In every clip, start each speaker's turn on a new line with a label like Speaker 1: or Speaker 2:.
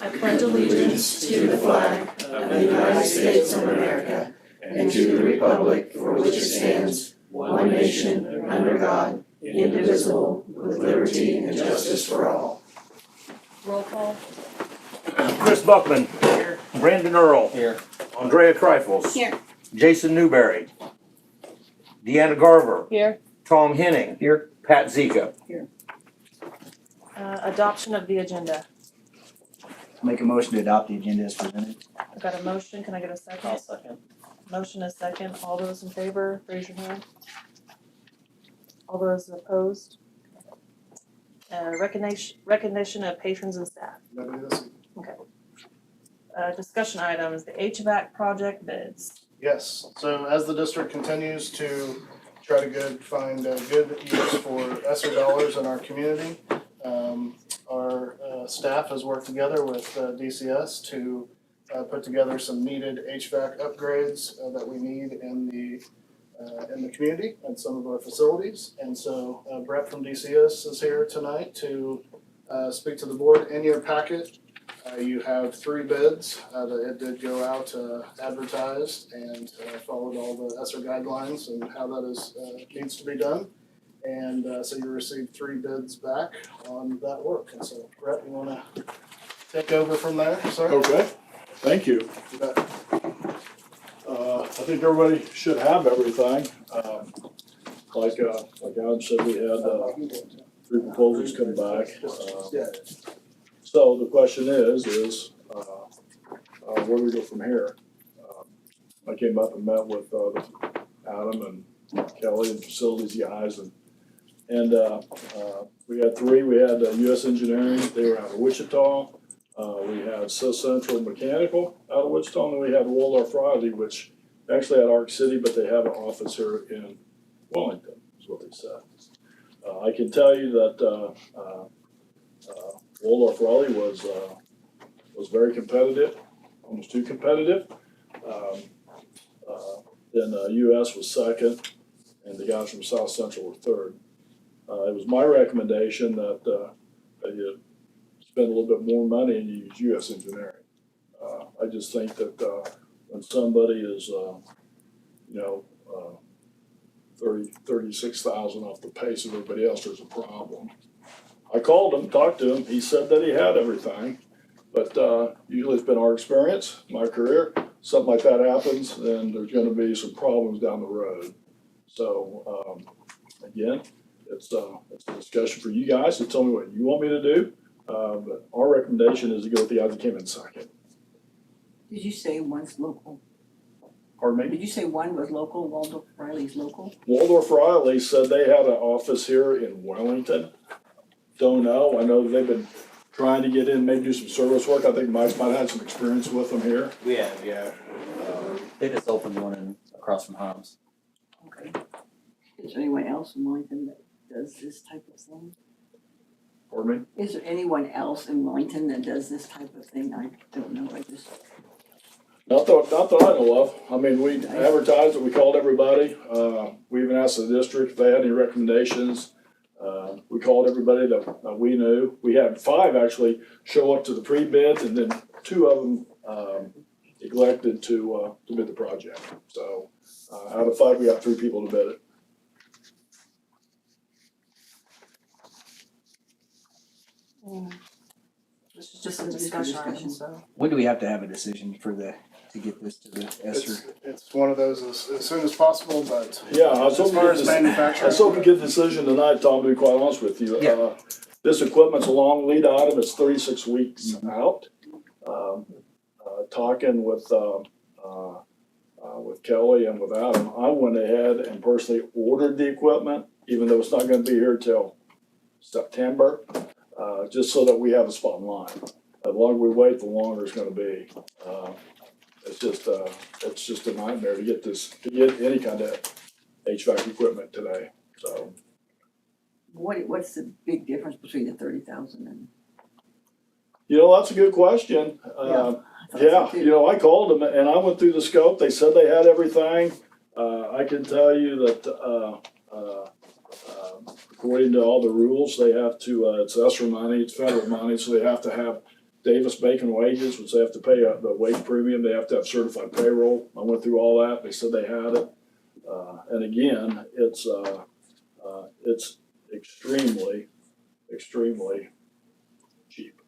Speaker 1: I pledge allegiance to the flag of the United States of America and to the republic for which it stands, one nation, under God, indivisible, with liberty and justice for all. Roll call.
Speaker 2: Chris Buckman.
Speaker 1: Here.
Speaker 2: Brandon Earl.
Speaker 3: Here.
Speaker 2: Andrea Trifles.
Speaker 1: Here.
Speaker 2: Jason Newberry. Deanna Garver.
Speaker 1: Here.
Speaker 2: Tom Henning.
Speaker 3: Here.
Speaker 2: Pat Zika.
Speaker 1: Adoption of the agenda.
Speaker 3: Make a motion to adopt the agenda as presented.
Speaker 1: I've got a motion. Can I get a second?
Speaker 3: Second.
Speaker 1: Motion is second. All those in favor, raise your hand. All those opposed? Recognition of patrons and staff. Okay. Discussion items, the HVAC project bids.
Speaker 4: Yes, so as the district continues to try to find good use for ESSER dollars in our community, our staff has worked together with DCS to put together some needed HVAC upgrades that we need in the community and some of our facilities. And so Brett from DCS is here tonight to speak to the board. In your packet, you have 3 bids that it did go out advertised and followed all the ESSER guidelines and how that is needs to be done. And so you received 3 bids back on that work. And so Brett, you wanna take over from there, sir?
Speaker 5: Okay, thank you.
Speaker 4: You bet.
Speaker 5: I think everybody should have everything. Like Adam said, we had 3 proposals come back. So the question is where do we go from here? I came up and met with Adam and Kelly and facilities guys and we had 3. We had US Engineering, they were out of Wichita. We had South Central Mechanical out of Wichita, and then we had Waldorf Riley, which actually at Arc City, but they have an office here in Wellington, is what they said. I can tell you that Waldorf Riley was very competitive, almost too competitive. Then US was second, and the guys from South Central were third. It was my recommendation that you spend a little bit more money and you use US Engineering. I just think that when somebody is, 36,000 off the pace of everybody else, there's a problem. I called him, talked to him, he said that he had everything, but usually it's been our experience, my career, something like that happens, then there's gonna be some problems down the road. So, again, it's a discussion for you guys to tell me what you want me to do, but our recommendation is to go with the guy that came in second.
Speaker 6: Did you say one's local?
Speaker 5: Pardon me?
Speaker 6: Did you say one was local, Waldorf Riley's local?
Speaker 5: Waldorf Riley said they had an office here in Wellington. Don't know. I know they've been trying to get in, maybe do some service work. I think Mike might have some experience with them here.
Speaker 3: We have, yeah. They just opened one across from Homs.
Speaker 6: Okay. Is there anyone else in Wellington that does this type of thing?
Speaker 5: Pardon me?
Speaker 6: Is there anyone else in Wellington that does this type of thing? I don't know, I just,
Speaker 5: Not that I know of. I mean, we advertised it, we called everybody. We even asked the district if they had any recommendations. We called everybody that we knew. We had 5 actually show up to the pre-bids, and then 2 of them elected to bid the project. So out of 5, we got 3 people to bid it.
Speaker 1: This is just a discussion item, so.
Speaker 3: When do we have to have a decision to get this to the ESSER?
Speaker 4: It's one of those as soon as possible, but
Speaker 5: Yeah, I was
Speaker 4: as
Speaker 5: hoping
Speaker 4: far
Speaker 5: to
Speaker 4: as
Speaker 5: get
Speaker 4: manufacturing.
Speaker 5: a good decision tonight, Tom, to be quite honest with you.
Speaker 3: Yeah.
Speaker 5: This equipment's a long lead item, it's 36 weeks out. Talking with Kelly and with Adam, I went ahead and personally ordered the equipment, even though it's not gonna be here till September, just so that we have a spot in line. The longer we wait, the longer it's gonna be. It's just a nightmare to get any kind of HVAC equipment today, so.
Speaker 6: what's the big difference between the 30,000 and?
Speaker 5: That's a good question. Yeah, I called them and I went through the scope. They said they had everything. I can tell you that, according to all the rules, they have to, it's ESSER money, it's federal money, so they have to Davis-Bacon wages, which they have to pay the wage premium, they have to have certified payroll. I went through all that, they said they had it. And again, it's extremely, extremely cheap.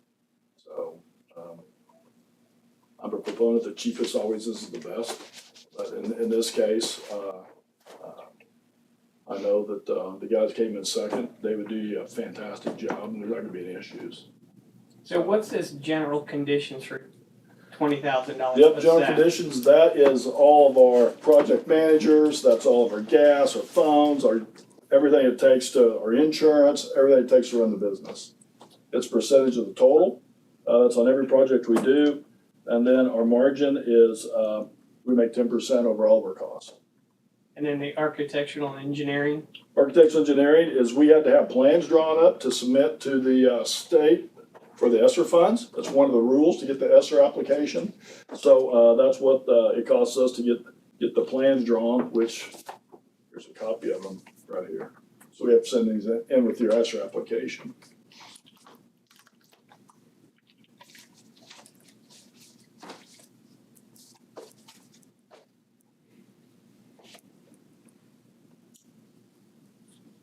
Speaker 5: So, I'm a proponent that cheapest always is the best, but in this case, I know that, the guys came in second, they would do a fantastic job, and there's not gonna be any issues.
Speaker 1: So what's this general conditions for $20,000?
Speaker 5: Yep, general conditions, that is all of our project managers, that's all of our gas, our phones, everything it takes our insurance, everything it takes to run the business. It's a percentage of the total, that's on every project we do, and then our margin is, we make 10% over all of our costs.
Speaker 1: And then the architectural and engineering?
Speaker 5: Architectural engineering is we had to have plans drawn up to submit to the state for the ESSER funds. That's one of the rules to get the ESSER application. So that's what it costs us to get the plans drawn, which here's a copy of them right here. So we have to send these in with your ESSER application.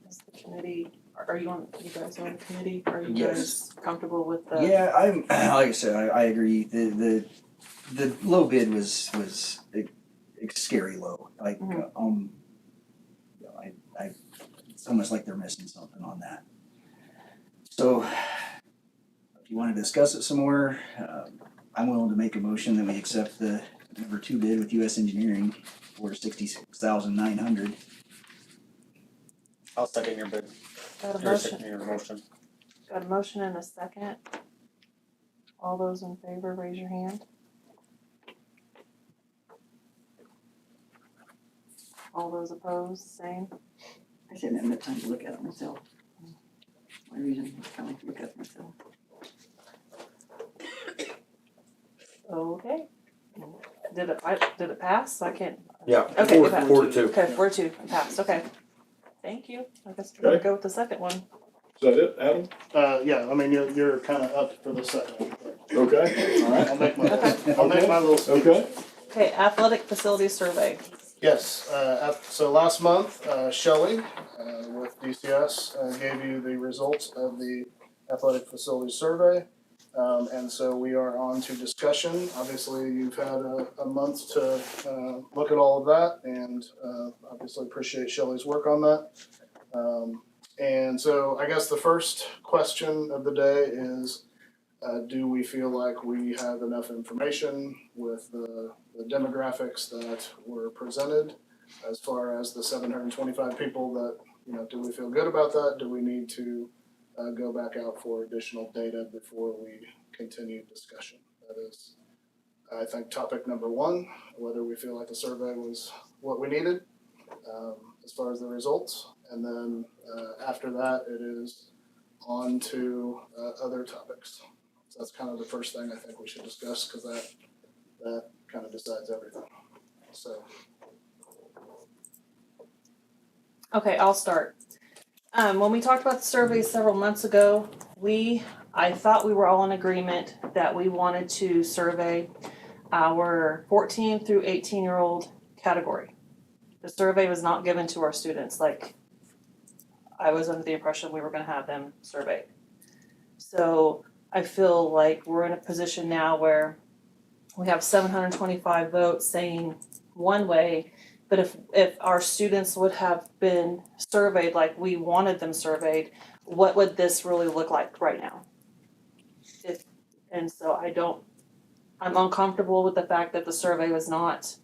Speaker 7: Is the committee, are you guys on the committee? Are you
Speaker 8: Yes.
Speaker 7: guys comfortable with the?
Speaker 8: Yeah, I'm, like I said, I agree. The low bid was scary low. Like,
Speaker 7: Mhm.
Speaker 8: you know, it's almost like they're missing something on that. So, if you wanna discuss it some more, I'm willing to make a motion that we accept the number 2 bid with US Engineering for $66,900.
Speaker 3: I'll second your bid,
Speaker 7: Got a
Speaker 3: your
Speaker 7: motion,
Speaker 3: second your motion.
Speaker 7: got a motion and a second. All those in favor, raise your hand. All those opposed, same.
Speaker 6: I said I haven't had time to look at it myself. My reason, I like to look at it myself.
Speaker 7: Okay. Did it pass? I can't.
Speaker 2: Yeah,
Speaker 7: Okay,
Speaker 2: four,
Speaker 7: it passed.
Speaker 2: 4-2.
Speaker 7: Okay, 4-2, it passed, okay. Thank you. I guess we're gonna go with the second one.
Speaker 5: Is that it, Adam?
Speaker 4: Yeah, I mean, you're kind of up for the second.
Speaker 5: Okay, all right.
Speaker 4: I'll make my,
Speaker 7: Okay.
Speaker 4: I'll make my little speech.
Speaker 5: Okay.
Speaker 7: Okay, athletic facility survey.
Speaker 4: Yes, so last month, Shelley, with DCS, gave you the results of the athletic facility survey. And so we are on to discussion. Obviously, you've had a month to look at all of that, and obviously appreciate Shelley's work on that. And so I guess the first question of the day is, do we feel like we have enough information with the demographics that were presented as far as the 725 people that, do we feel good about that? Do we need to go back out for additional data before we continue discussion? That is, I think, topic number one, whether we feel like the survey was what we needed as far as the results. And then after that, it is on to other topics. So that's kind of the first thing I think we should discuss, because that kind of decides everything. So.
Speaker 7: Okay, I'll start. When we talked about the survey several months ago, I thought we were all in agreement that we wanted to survey our 14 through 18-year-old category. The survey was not given to our students, like I was under the impression we were gonna have them surveyed. So I feel like we're in a position now where we have 725 votes saying one way, but if our students would have been surveyed like we wanted them surveyed, what would this really look like right now? And so I'm uncomfortable with the fact that the survey was not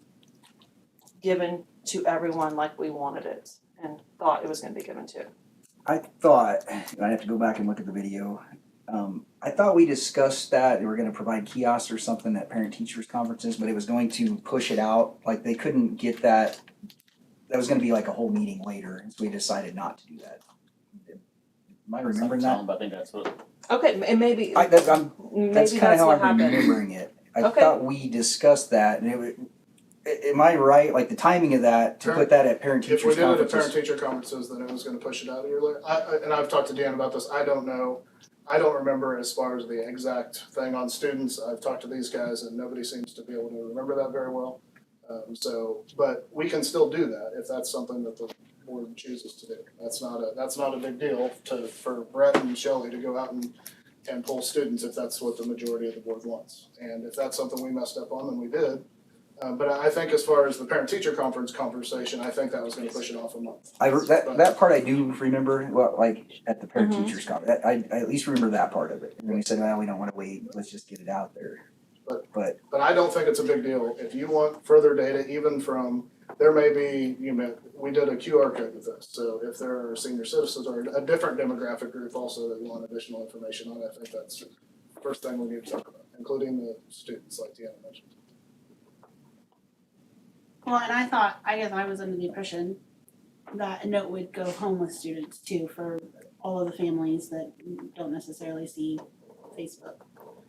Speaker 7: given to everyone like we wanted it and thought it was gonna be given to.
Speaker 8: I thought, I have to go back and look at the video. I thought we discussed that we were gonna provide kiosks or something at parent-teachers conferences, but it was going to push it out, like they couldn't get that. That was gonna be like a whole meeting later, and so we decided not to do that. Am I remembering that?
Speaker 3: I think that's what.
Speaker 7: Okay, and maybe,
Speaker 8: That's
Speaker 7: maybe
Speaker 8: kinda
Speaker 7: that's
Speaker 8: how
Speaker 7: what
Speaker 8: I'm
Speaker 7: happened.
Speaker 8: remembering it. I
Speaker 7: Okay.
Speaker 8: thought we discussed that, and am I right, like the timing of that, to put that at
Speaker 4: If we
Speaker 8: parent-teachers
Speaker 4: did it at
Speaker 8: conferences?
Speaker 4: parent-teacher conferences, then it was gonna push it out a year later. And I've talked to Dan about this, I don't know I don't remember as far as the exact thing on students. I've talked to these guys and nobody seems to be able to remember that very well. But we can still do that if that's something that the board chooses to do. That's not a big deal for Brett and Shelley to go out and pull students if that's what the majority of the board wants. And if that's something we messed up on, then we did. But I think as far as the parent-teacher conference conversation, I think that was gonna push it off a month.
Speaker 8: That part I do remember, well, like, at the parent teachers conference, I at least remember that part of it. And then we said, well, we don't wanna wait, let's just get it out there. But,
Speaker 4: But I don't think it's a big deal. If you want further data, even from, there may be, we did a QR code with this. So if there are senior citizens or a different demographic group also that you want additional information on, I think that's the first thing we need to talk about, including the students like Deanna mentioned.
Speaker 1: Well, and I guess I was under the impression that a note would go home with students too, for all of the families that don't necessarily see Facebook.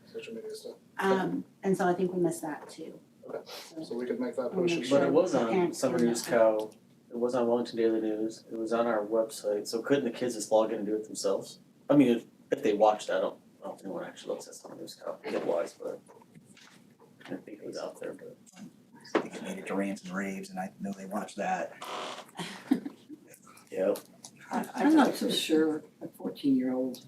Speaker 4: Social media stuff.
Speaker 1: And so I think we missed that too.
Speaker 4: Okay. So we could make that
Speaker 1: We'll
Speaker 4: push.
Speaker 1: make
Speaker 3: But
Speaker 1: sure
Speaker 3: it was on
Speaker 1: parents
Speaker 3: Summer
Speaker 1: get
Speaker 3: News
Speaker 1: that.
Speaker 3: Cow, it was on Wellington Daily News, it was on our website, so couldn't the kids just log in and do it themselves? I mean, if they watched, I don't know if anyone actually looks at Summer News Cow, it was, but I didn't think it was out there, but.
Speaker 8: I think it made it to rants and raves, and I know they watched that.
Speaker 3: Yep.
Speaker 6: I'm not so sure a 14-year-old.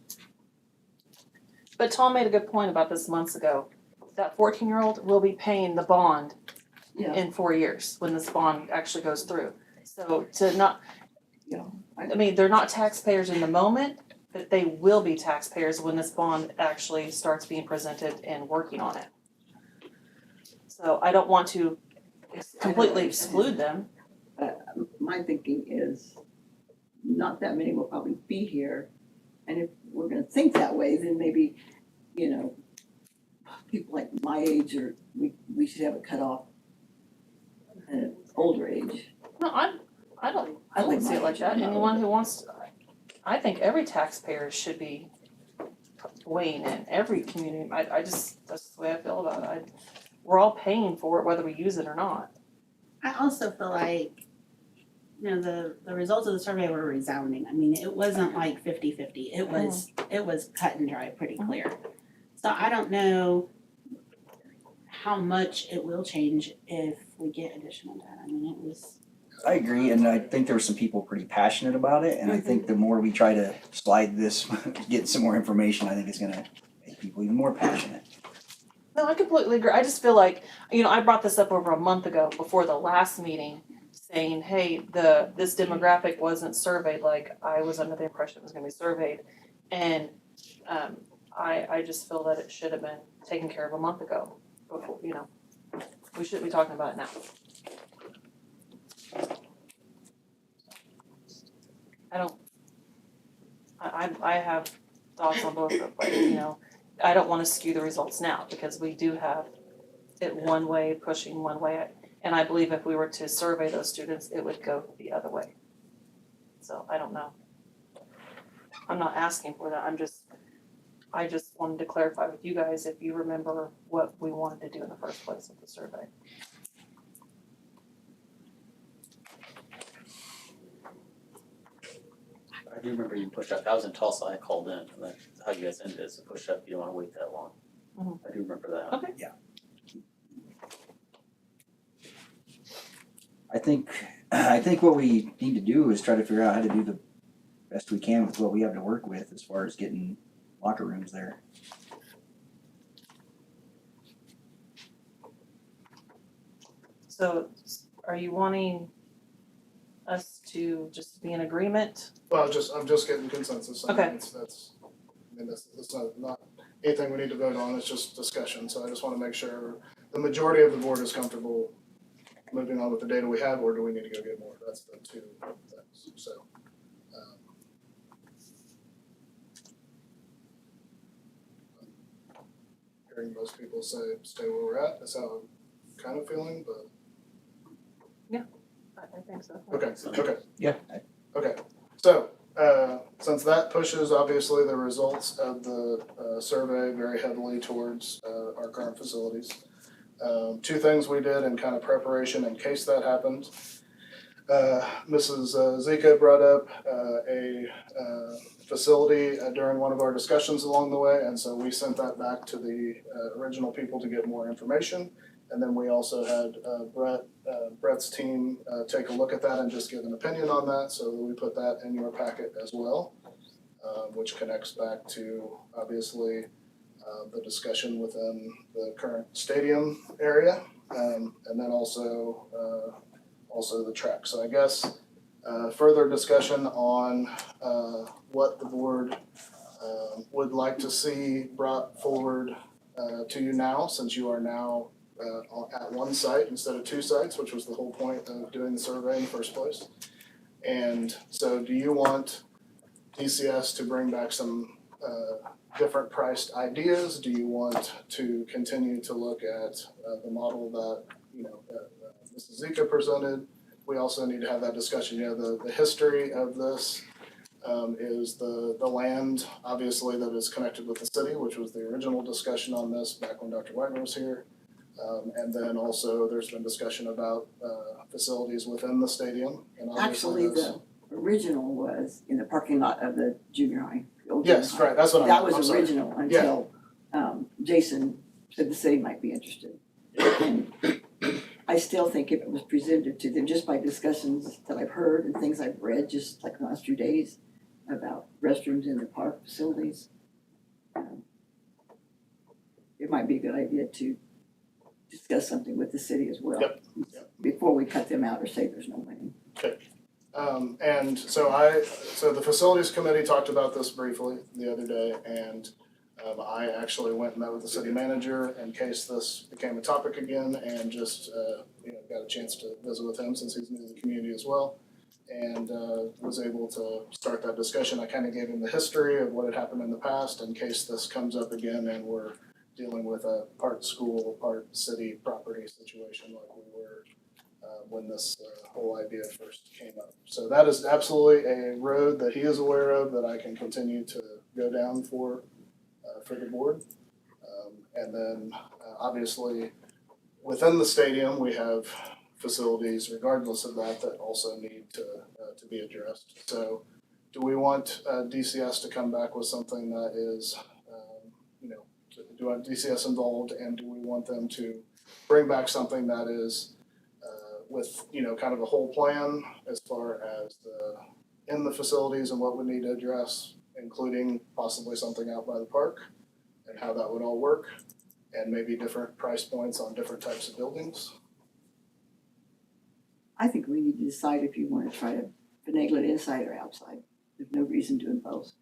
Speaker 7: But Tom made a good point about this months ago. That 14-year-old will be paying the bond
Speaker 6: Yeah.
Speaker 7: in 4 years when this bond actually goes through. So to not,
Speaker 6: Yeah,
Speaker 7: I mean, they're not taxpayers in the moment, but they will be taxpayers when this bond actually starts being presented and working on it. So I don't want to completely exclude them.
Speaker 6: My thinking is not that many will probably be here. And if we're gonna think that way, then maybe, people like my age or we should have it cut off at an older age.
Speaker 7: No, I don't see it like that. Anyone who wants, I think every taxpayer should be weighing in, every community. That's the way I feel about it. We're all paying for it whether we use it or not.
Speaker 1: I also feel like, the results of the survey were resounding. I mean, it wasn't like 50-50. It was cut and dry, pretty clear. So I don't know how much it will change if we get additional data. I mean, it was.
Speaker 8: I agree, and I think there were some people pretty passionate about it, and I think the more we try to slide this, get some more information, I think it's gonna make people even more passionate.
Speaker 7: No, I completely agree. I just feel like, I brought this up over a month ago before the last meeting, saying, hey, this demographic wasn't surveyed like I was under the impression it was gonna be surveyed. And I just feel that it should have been taken care of a month ago, before, we shouldn't be talking about it now. I have thoughts on both of them, but, I don't wanna skew the results now, because we do have it one way, pushing one way. And I believe if we were to survey those students, it would go the other way. So I don't know. I'm not asking for that, I just wanted to clarify with you guys if you remember what we wanted to do in the first place with the survey.
Speaker 3: I do remember you pushed up, I was in Tulsa, I called in, and that's how you guys ended it, so push up, you don't wanna wait that long.
Speaker 7: Mhm.
Speaker 3: I do remember that.
Speaker 7: Okay.
Speaker 8: I think what we need to do is try to figure out how to do the best we can with what we have to work with as far as getting locker rooms there.
Speaker 7: So are you wanting us to just be in agreement?
Speaker 4: Well, I'm just getting consensus. I mean,
Speaker 7: Okay.
Speaker 4: That's not anything we need to vote on, it's just discussion. So I just wanna make sure the majority of the board is comfortable moving on with the data we have, or do we need to go get more? That's the two things, so. Hearing most people say stay where we're at, that's how I'm kind of feeling, but,
Speaker 7: I think so.
Speaker 4: okay.
Speaker 8: Yeah.
Speaker 4: Okay, so, since that pushes obviously the results of the survey very heavily towards our current facilities. Two things we did in kind of preparation in case that happened. Mrs. Zika brought up a facility during one of our discussions along the way, and so we sent that back to the original people to get more information. And then we also had Brett's team take a look at that and just give an opinion on that, so we put that in your packet as well, which connects back to obviously the discussion within the current stadium area, and then also the track. So I guess further discussion on what the board would like to see brought forward to you now, since you are now at one site instead of two sites, which was the whole point of doing the survey in the first place. And so do you want DCS to bring back some different priced ideas? Do you want to continue to look at the model that, Mrs. Zika presented? We also need to have that discussion. The history of this is the land, obviously, that is connected with the city, which was the original discussion on this back when Dr. Wagner was here. And then also there's been discussion about facilities within the stadium. And
Speaker 6: Actually, the original was in the parking lot of the junior high. the old
Speaker 4: Yes,
Speaker 6: junior high.
Speaker 4: right, that's what
Speaker 6: That
Speaker 4: I'm
Speaker 6: was
Speaker 4: sorry.
Speaker 6: original until Jason said the city might be interested. And I still think if it was presented to them just by discussions that I've heard and things I've read just like the last few days about restrooms in the park facilities, it might be a good idea to discuss something with the city as well.
Speaker 4: Yep.
Speaker 6: Before we cut them out or say there's no money.
Speaker 4: And so the facilities committee talked about this briefly the other day, and I actually went and met with the city manager in case this became a topic again, and just got a chance to visit with him since he's new to the community as well, and was able to start that discussion. I kind of gave him the history of what had happened in the past in case this comes up again and we're dealing with a part school, part city property situation like we were when this whole idea first came up. So that is absolutely a road that he is aware of that I can continue to go down for the board. And then obviously within the stadium, we have facilities regardless of that also need to be addressed. So do we want DCS to come back with something that is, do we want DCS involved, and do we want them to bring back something that is with, kind of a whole plan as far as in the facilities and what we need to address, including possibly something out by the park and how that would all work, and maybe different price points on different types of buildings?
Speaker 6: I think we need to decide if you want to try to finagle it inside or outside. There's no reason doing both.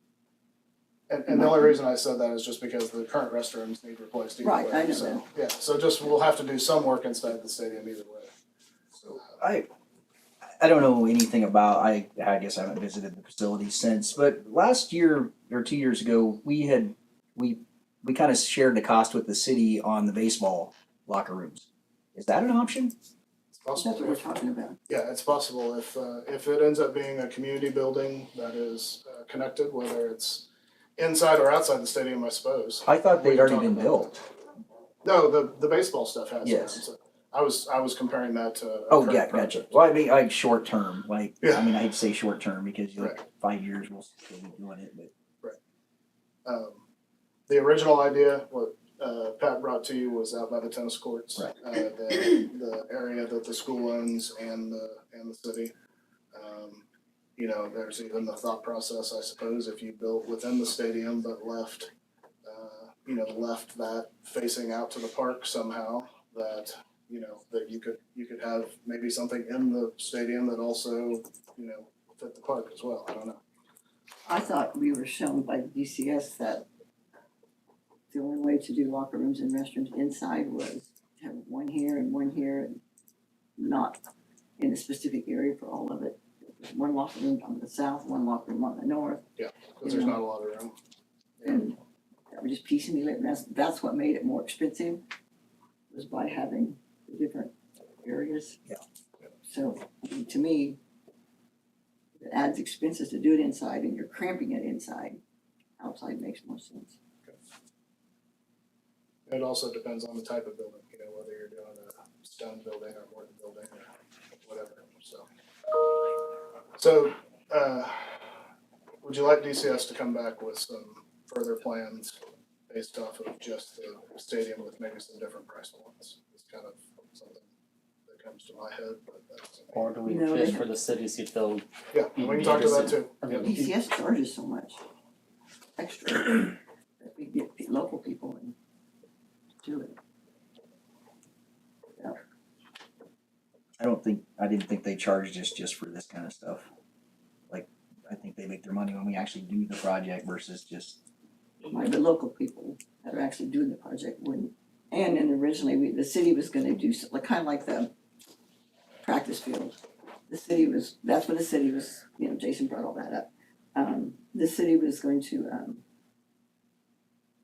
Speaker 4: And the only reason I said that is just because the current restrooms need replaced either way.
Speaker 6: Right, I know
Speaker 4: So,
Speaker 6: that.
Speaker 4: yeah, so just we'll have to do some work inside the stadium either way.
Speaker 8: I don't know anything about, I guess I haven't visited the facility since, but last year or 2 years ago, we kind of shared the cost with the city on the baseball locker rooms. Is that an option?
Speaker 4: It's possible.
Speaker 6: That's what we're talking about.
Speaker 4: Yeah, it's possible if it ends up being a community building that is connected, whether it's inside or outside the stadium, I suppose.
Speaker 8: I thought they'd
Speaker 4: We can
Speaker 8: already
Speaker 4: talk
Speaker 8: been
Speaker 4: about
Speaker 8: built.
Speaker 4: No, the baseball stuff has.
Speaker 8: Yes.
Speaker 4: been, so I was comparing that to. a
Speaker 8: Oh,
Speaker 4: current
Speaker 8: yeah, gotcha.
Speaker 4: project.
Speaker 8: Well, I mean, like short term,
Speaker 4: Yeah.
Speaker 8: I hate to say short term because
Speaker 4: Right.
Speaker 8: 5 years we'll still be doing it, but.
Speaker 4: The original idea, what Pat brought to you, was out by the tennis courts.
Speaker 8: Right.
Speaker 4: The area that the school owns and the city. There's even the thought process, I suppose, if you built within the stadium but left that facing out to the park somehow, that you could have maybe something in the stadium that also, fit the park as well. I don't know.
Speaker 6: I thought we were shown by DCS that the only way to do locker rooms and restrooms inside was to have one here and not in a specific area for all of it. One locker room on the south, one locker room on the north,
Speaker 4: Because there's not a lot of room.
Speaker 6: and that we just piecemeal it, and that's what made it more expensive, was by having the different areas.
Speaker 8: Yeah.
Speaker 6: So, to me, it adds expenses to do it inside, and you're cramping it inside. Outside makes more sense.
Speaker 4: It also depends on the type of building, whether you're doing a stone building or mortar building or whatever, so. So, would you like DCS to come back with some further plans based off of just the stadium with maybe some different price points? It's kind of something that comes to my head, but that's.
Speaker 3: Or do we
Speaker 6: No,
Speaker 3: fish
Speaker 6: they-
Speaker 3: for the city, see if they'll
Speaker 4: Yeah, we can talk to that too.
Speaker 3: I mean,
Speaker 6: DCS charges so much extra that we get local people and do it.
Speaker 8: I didn't think they charged us just for this kind of stuff. Like, I think they make their money when we actually do the project versus just,
Speaker 6: Like the local people that are actually doing the project wouldn't. And then originally, the city was gonna do, like, kind of like the practice field. That's when the city was, Jason brought all that up. The city was going to,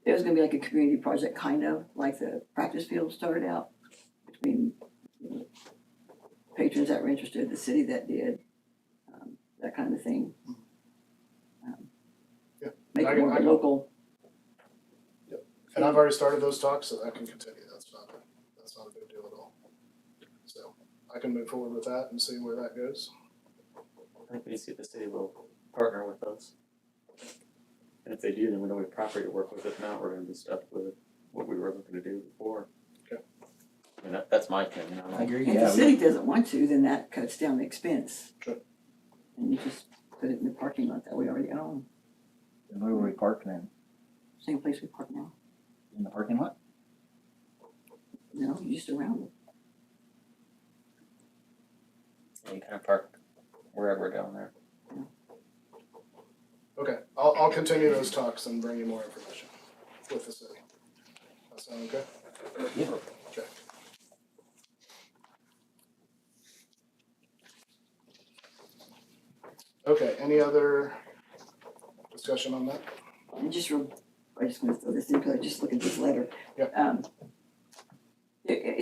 Speaker 6: it was gonna be like a community project, kind of, like the practice field started out, between patrons that were interested, the city that did, that kind of thing.
Speaker 4: Yeah,
Speaker 6: Make
Speaker 4: I
Speaker 6: it
Speaker 4: can-
Speaker 6: more
Speaker 4: I can-
Speaker 6: local.
Speaker 4: And I've already started those talks, so that can continue. That's not a big deal at all. So I can move forward with that and see where that goes.
Speaker 3: I think we see if the city will partner with us. And if they do, then we know we have property to work with. If not, we're gonna be stuck with what we were looking to do before.
Speaker 4: Okay.
Speaker 3: I mean, that's my opinion. I don't
Speaker 8: I
Speaker 3: know.
Speaker 8: agree,
Speaker 6: If the
Speaker 8: yeah.
Speaker 6: city doesn't want to, then that cuts down the expense.
Speaker 4: Sure.
Speaker 6: And you just put it in the parking lot that we already own,
Speaker 8: Where were we parked then?
Speaker 6: same place we park now,
Speaker 8: In the parking lot?
Speaker 6: you just around it.
Speaker 3: Yeah, you kind of park wherever down there.
Speaker 4: Okay, I'll continue those talks and bring you more information with the city. That sound okay?
Speaker 3: Yeah.
Speaker 4: Okay. Okay, any other discussion on that?
Speaker 6: And I just want to throw this in, because I just looked at this letter.
Speaker 4: Yeah.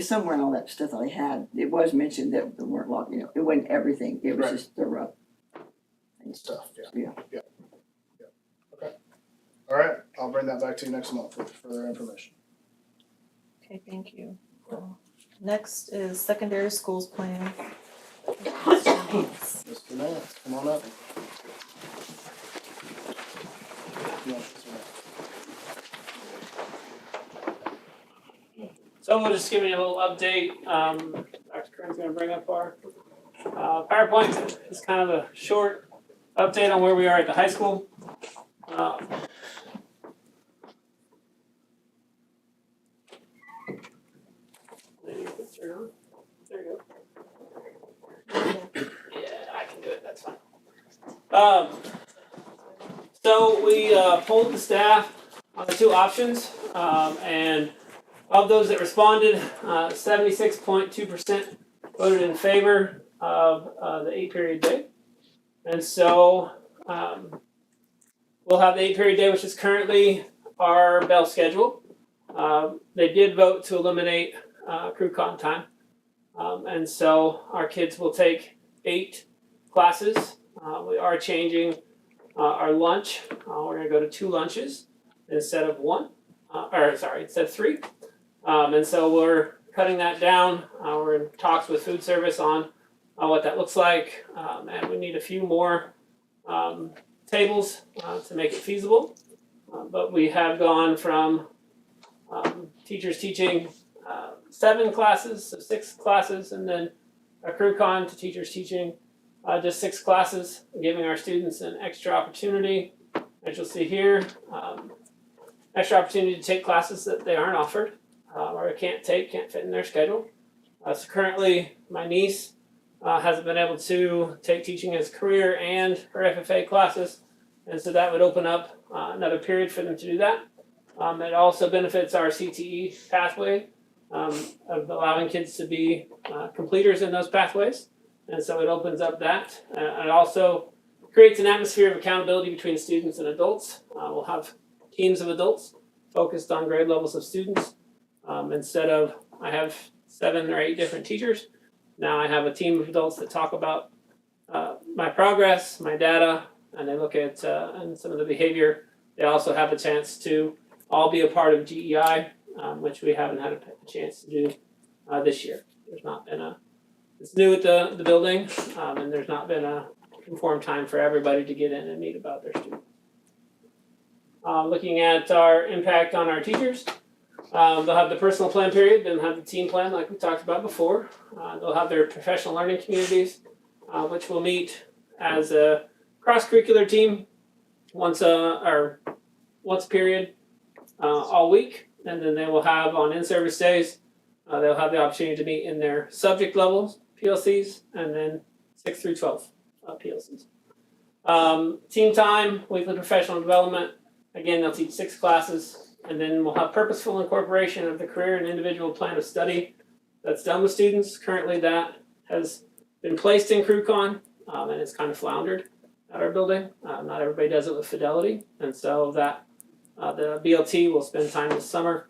Speaker 6: Somewhere in all that stuff that I had, it was mentioned that there weren't locked, it wasn't everything, it was
Speaker 4: Right.
Speaker 6: just the rough.
Speaker 4: Stuff, yeah.
Speaker 6: Yeah.
Speaker 4: Okay. All right, I'll bring that back to you next month with further information.
Speaker 7: Okay, thank you. Next is secondary schools plan.
Speaker 4: Mr. Nance, come on up. Yeah, Mr. Nance.
Speaker 9: So we'll just give you a little update. Dr. Kern's gonna bring up our PowerPoint. It's kind of a short update on where we are at the high school. There you go. Yeah, I can do it, that's fine. So we polled the staff on the two options, and of those that responded, 76.2% voted in favor of the 8-period day. And so we'll have the 8-period day, which is currently our bell schedule. They did vote to eliminate crew con time. And so our kids will take 8 classes. We are changing our lunch. We're going to go to 2 lunches instead of 1. Instead of 3. And so we're cutting that down. We're in talks with food service on what that looks like. And we need a few more tables to make it feasible. But we have gone from teachers teaching 7 classes, so 6 classes, and then a crew con to teachers teaching just 6 classes, giving our students an extra opportunity, as you'll see here, extra opportunity to take classes that they aren't offered or can't fit in their schedule. So currently, my niece hasn't been able to take teaching as a career and her FFA classes, and so that would open up another period for them to do that. It also benefits our CTE pathway of allowing kids to be completers in those pathways, and so it opens up that. It also creates an atmosphere of accountability between students and adults. We'll have teams of adults focused on grade levels of students. Instead of, I have 7 or 8 different teachers, now I have a team of adults that talk about my progress, my data, and they look at and some of the behavior. They also have a chance to all be a part of GEI, which we haven't had a chance to do this year. There's not been a it's new at the building, and there's not been a conformed time for everybody to get in and meet about their student. Looking at our impact on our teachers, they'll have the personal plan period, then have the team plan like we talked about before. They'll have their professional learning communities, which will meet as a cross-curricular team once a period all week, and then they will have on in-service days, they'll have the opportunity to meet in their subject levels, PLCs, and then 6 through 12 PLCs. Team time, weekly professional development, again, they'll teach 6 classes, and then we'll have purposeful incorporation of the career and individual plan of study that's done with students. Currently that has been placed in CrewCon, and it's kind of floundered at our building. Not everybody does it with fidelity, and so that the BLT will spend time this summer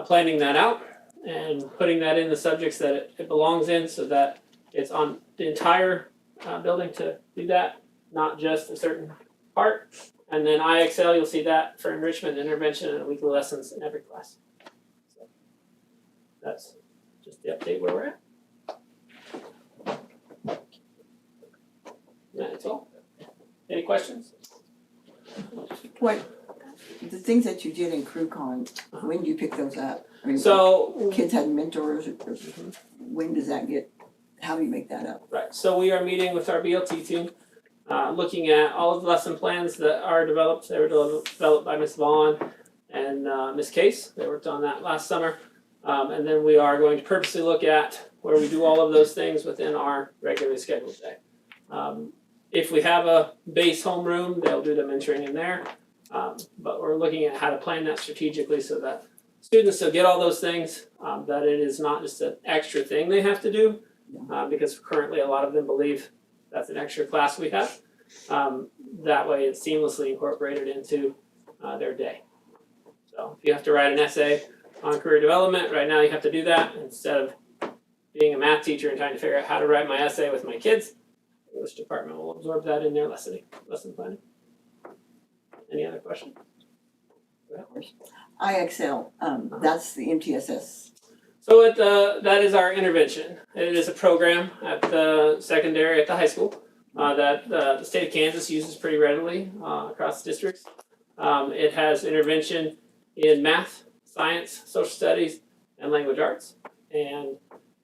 Speaker 9: planning that out and putting that in the subjects that it belongs in, so that it's on the entire building to do that, not just a certain part. And then IXL, you'll see that for enrichment, intervention, and weekly lessons in every class. So that's just the update where we're at. That's all. Any questions?
Speaker 6: What, the things that you did in CrewCon, when do you pick those up? I mean,
Speaker 9: So
Speaker 6: kids had mentors, or when does that get, how do you make that up?
Speaker 9: right, so we are meeting with our BLT team, looking at all of the lesson plans that are developed. They were developed by Ms. Vaughn and Ms. Case. They worked on that last summer. And then we are going to purposely look at where we do all of those things within our regularly scheduled day. If we have a base homeroom, they'll do the mentoring in there. But we're looking at how to plan that strategically so that students still get all those things, that it is not just an extra thing they have to do, because currently a lot of them believe that's an extra class we have. That way it's seamlessly incorporated into their day. So if you have to write an essay on career development, right now you have to do that instead of being a math teacher and trying to figure out how to write my essay with my kids. The English department will absorb that in their lesson planning. Any other questions?
Speaker 6: IXL, that's the MTSS.
Speaker 9: So that is our intervention. It is a program at the secondary, at the high school, that the state of Kansas uses pretty readily across the districts. It has intervention in math, science, social studies, and language arts. And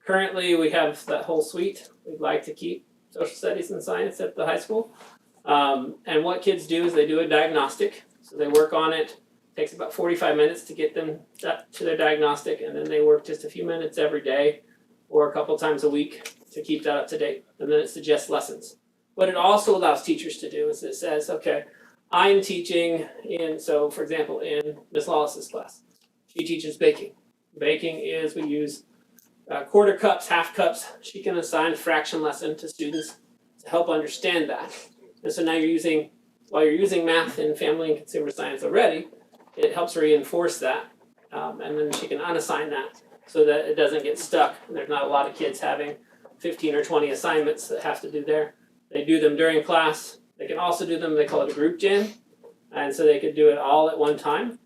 Speaker 9: currently we have that whole suite. We'd like to keep social studies and science at the high school. And what kids do is they do a diagnostic. So they work on it. Takes about 45 minutes to get them to their diagnostic, and then they work just a few minutes every day or a couple times a week to keep that up to date. And then it suggests lessons. What it also allows teachers to do is it says, okay, I'm teaching in, so for example, in Miss Lawless's class, she teaches baking. Baking is, we use quarter cups, half cups. She can assign a fraction lesson to students to help understand that. And so now while you're using math in family and consumer science already, it helps reinforce that, and then she can unassign that so that it doesn't get stuck. And there's not a lot of kids having 15 or 20 assignments that have to do there. They do them during class. They can also do them, they call it a group jam, and so they could do it all at one time.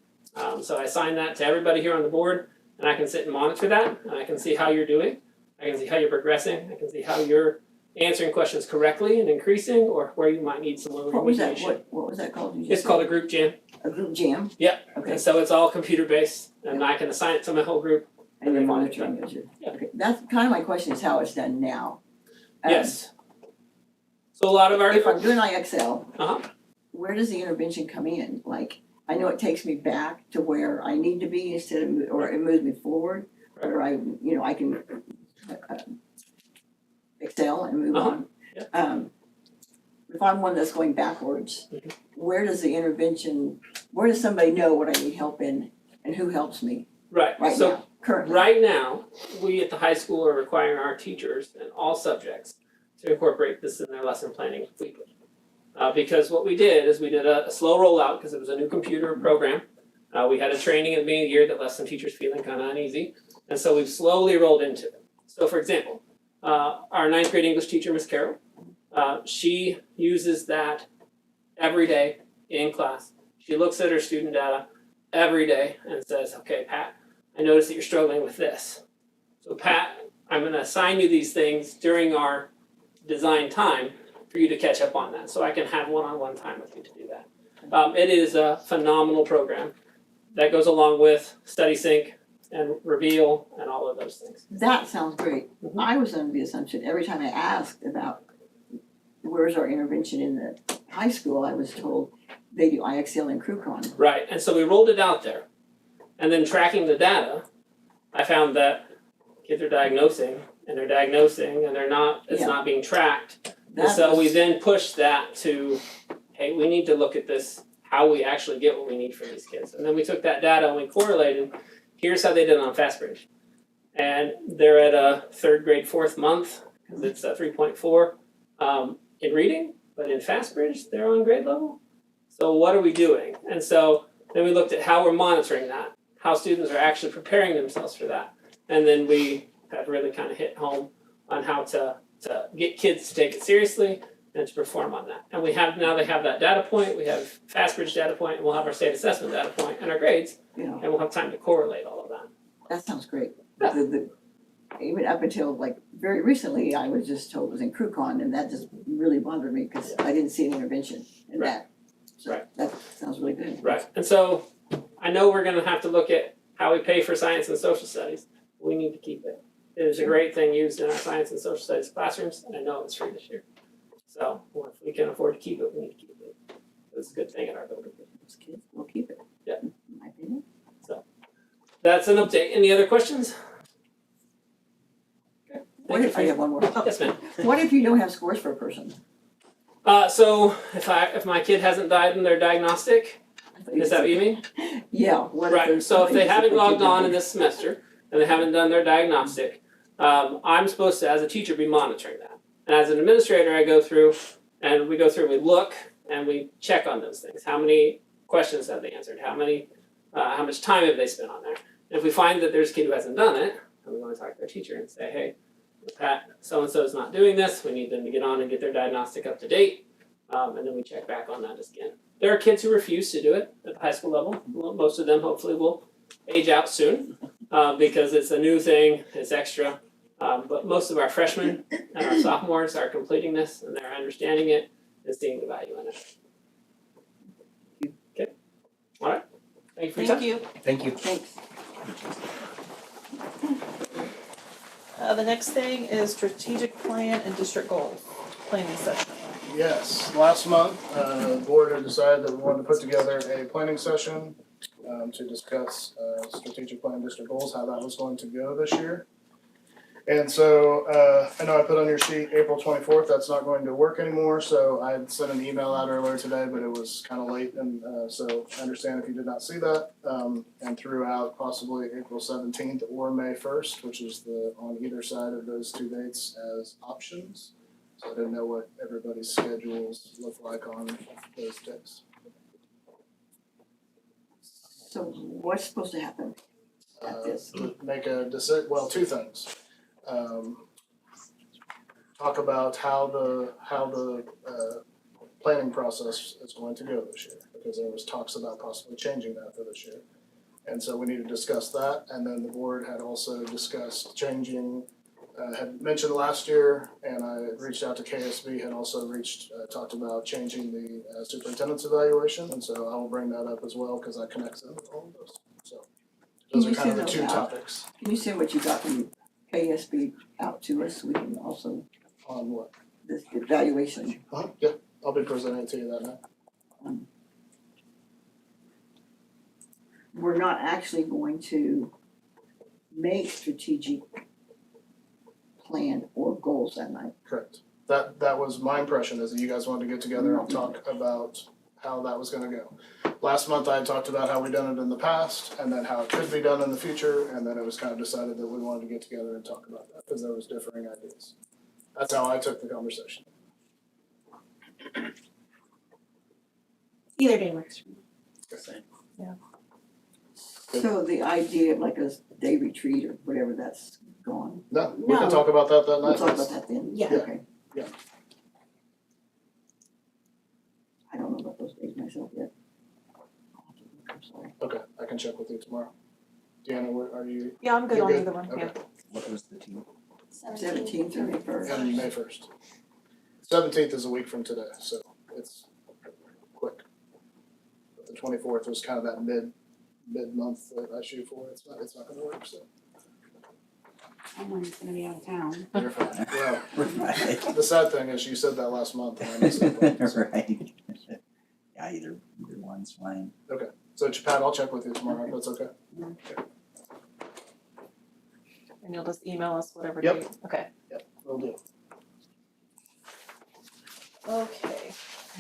Speaker 9: So I assign that to everybody here on the board, and I can sit and monitor that, and I can see how you're doing. I can see how you're progressing. I can see how you're answering questions correctly and increasing, or where you might need some little
Speaker 6: What was that,
Speaker 9: remediation.
Speaker 6: what was that called?
Speaker 9: It's called a group jam.
Speaker 6: A group jam?
Speaker 9: Yeah.
Speaker 6: Okay,
Speaker 9: And so it's all computer based, and I can assign it to my whole group.
Speaker 6: and you're monitoring as you,
Speaker 9: Yeah.
Speaker 6: okay, that's kind of my question is how it's done now.
Speaker 9: Yes. So a lot of our
Speaker 6: If I'm doing IXL,
Speaker 9: Uh-huh.
Speaker 6: where does the intervention come in? Like, I know it takes me back to where I need to be instead of, or it moves me forward, or I can excel and move
Speaker 9: Uh-huh.
Speaker 6: on.
Speaker 9: Yeah.
Speaker 6: If I'm one that's going backwards,
Speaker 9: Mhm.
Speaker 6: where does the intervention, where does somebody know what I need help in and who helps me
Speaker 9: right.
Speaker 6: right
Speaker 9: So
Speaker 6: now, currently?
Speaker 9: right now, we at the high school are requiring our teachers in all subjects to incorporate this in their lesson planning weekly. Because what we did is we did a slow rollout because it was a new computer program. We had a training at the beginning of the year that left some teachers feeling kind of uneasy. And so we've slowly rolled into it. So for example, our 9th grade English teacher, Miss Carol, she uses that every day in class. She looks at her student data every day and says, okay, Pat, I noticed that you're struggling with this. So Pat, I'm gonna assign you these things during our design time for you to catch up on that, so I can have one-on-one time with you to do that. It is a phenomenal program that goes along with Study Sync and Reveal and all of those things.
Speaker 6: That sounds great.
Speaker 9: Mhm.
Speaker 6: I was under the assumption, every time I asked about where's our intervention in the high school, I was told they do IXL and CrewCon.
Speaker 9: Right, and so we rolled it out there. And then tracking the data, I found that kids are diagnosing and they're diagnosing and it's
Speaker 6: Yeah.
Speaker 9: not being tracked. And
Speaker 6: That
Speaker 9: so we
Speaker 6: was-
Speaker 9: then pushed that to, hey, we need to look at this, how we actually get what we need from these kids. And then we took that data and we correlated, here's how they did on FastBridge. And they're at a third grade, fourth month, because it's a 3.4 in reading, but in FastBridge, they're on grade level. So what are we doing? And so then we looked at how we're monitoring that, how students are actually preparing themselves for that. And then we have really kind of hit home on how to get kids to take it seriously and to perform on that. And they have that data point, we have FastBridge data point, and we'll have our state assessment data point and our grades,
Speaker 6: Yeah,
Speaker 9: and we'll have time to correlate all of that.
Speaker 6: that sounds great.
Speaker 9: Yeah.
Speaker 6: Even up until like very recently, I was just told it was in CrewCon, and that just really bothered me because I didn't see an intervention in
Speaker 9: Right.
Speaker 6: that. So
Speaker 9: Right.
Speaker 6: that sounds really good.
Speaker 9: Right, and so I know we're gonna have to look at how we pay for science and social studies. We need to keep it. It is a great thing used in our science and social studies classrooms, and I know it's free this year. So, well, if we can afford to keep it, we need to keep it. It's a good thing in our building.
Speaker 6: Those kids will keep it.
Speaker 9: Yeah.
Speaker 6: In my opinion.
Speaker 9: That's an update. Any other questions? Okay.
Speaker 6: What
Speaker 9: Thank you
Speaker 6: if,
Speaker 9: for
Speaker 6: I
Speaker 9: your-
Speaker 6: have one more.
Speaker 9: Yes, ma'am.
Speaker 6: What if you don't have scores for a person?
Speaker 9: So if my kid hasn't died in their diagnostic,
Speaker 6: I thought you
Speaker 9: is that what
Speaker 6: said-
Speaker 9: you mean?
Speaker 6: Yeah. What if
Speaker 9: Right,
Speaker 6: there's
Speaker 9: so if
Speaker 6: something
Speaker 9: they haven't
Speaker 6: specific
Speaker 9: logged
Speaker 6: you
Speaker 9: on
Speaker 6: don't-
Speaker 9: in this semester and they haven't done their diagnostic, I'm supposed to, as a teacher, be monitoring that. And as an administrator, I go through and we look and we check on those things. How many questions have they answered? How much time have they spent on there? And if we find that there's a kid who hasn't done it, then we want to talk to their teacher and say, hey, Pat, so-and-so is not doing this. We need them to get on and get their diagnostic up to date. And then we check back on that again. There are kids who refuse to do it at the high school level. Well, most of them hopefully will age out soon because it's a new thing, it's extra. But most of our freshmen and our sophomores are completing this and they're understanding it and seeing the value in it. Okay, all right. Thank you for your time.
Speaker 7: Thank you.
Speaker 8: Thank you.
Speaker 6: Thanks.
Speaker 7: The next thing is strategic plan and district goals, planning session.
Speaker 4: Yes, last month, the board had decided that we wanted to put together a planning session to discuss strategic plan district goals, how that was going to go this year. And so, I know I put on your sheet April 24th, that's not going to work anymore, so I had sent an email out earlier today, but it was kind of late, and so I understand if you did not see that, and threw out possibly April 17th or May 1st, which is on either side of those two dates as options. So I didn't know what everybody's schedules look like on those days.
Speaker 6: So what's supposed to happen at this?
Speaker 4: To make a decision, well, two things. Talk about how the planning process is going to go this year, because there was talks about possibly changing that for this year. And so we need to discuss that, and then the board had also discussed changing, had mentioned last year, and I had reached out to KSB, had also talked about changing the superintendent's evaluation, and so I will bring that up as well, because that connects in with all of those, so. Those
Speaker 6: Can
Speaker 4: are
Speaker 6: you
Speaker 4: kind of the
Speaker 6: send
Speaker 4: two
Speaker 6: those out?
Speaker 4: topics.
Speaker 6: Can you send what you got from KSB out to us? We can also,
Speaker 4: On what?
Speaker 6: this evaluation.
Speaker 4: Yeah, I'll be presenting to you that night.
Speaker 6: We're not actually going to make strategic plan or goals that night.
Speaker 4: Correct. That was my impression, is that you guys wanted to get together and talk about how that was gonna go. Last month I had talked about how we done it in the past, and then how it could be done in the future, and then it was kind of decided that we wanted to get together and talk about that, because there was differing ideas. That's how I took the conversation.
Speaker 1: Either day works for me.
Speaker 6: So the idea of like a day retreat or whatever, that's gone.
Speaker 4: No, we can
Speaker 1: No.
Speaker 4: talk about that night.
Speaker 6: We'll talk about that then.
Speaker 1: Yeah.
Speaker 6: Okay.
Speaker 4: Yeah.
Speaker 6: I don't know about those days myself yet. I'll have to look, I'm sorry.
Speaker 4: Okay, I can check with you tomorrow. Deanna, are you?
Speaker 7: Yeah, I'm good
Speaker 4: You're
Speaker 7: on
Speaker 4: good?
Speaker 7: either one, yeah.
Speaker 4: Okay.
Speaker 8: What was the two?
Speaker 6: 17th or May 1st.
Speaker 4: and May 1st. 17th is a week from today, so it's quick. But the 24th was kind of that mid-month that I shoot for. It's not gonna work, so
Speaker 1: Someone's gonna be out of town.
Speaker 4: you're fine. Well,
Speaker 8: Right.
Speaker 4: the sad thing is you said that last month and I missed it.
Speaker 8: Right. Yeah, either one's fine.
Speaker 4: So Pat, I'll check with you tomorrow, if that's okay.
Speaker 7: And you'll just email us whatever
Speaker 4: Yep.
Speaker 7: date, okay.
Speaker 4: Will do.
Speaker 7: Okay,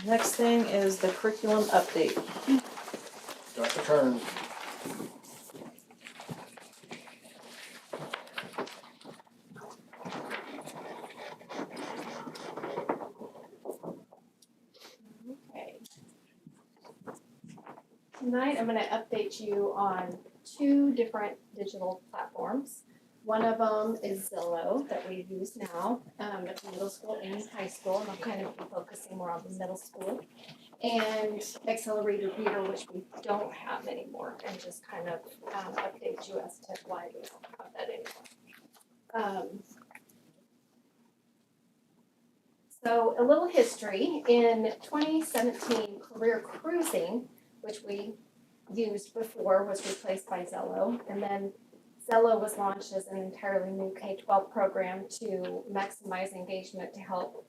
Speaker 7: next thing is the curriculum update.
Speaker 4: Dr. Kern.
Speaker 1: Okay. Tonight, I'm gonna update you on 2 different digital platforms. One of them is Zillow that we use now at the middle school and high school, and I'll kind of be focusing more on the middle school. And Accelerated Reader, which we don't have anymore, and just kind of update you as to why we don't have that anymore. So a little history, in 2017, Career Cruising, which we used before, was replaced by Zello. And then Zello was launched as an entirely new K-12 program to maximize engagement to help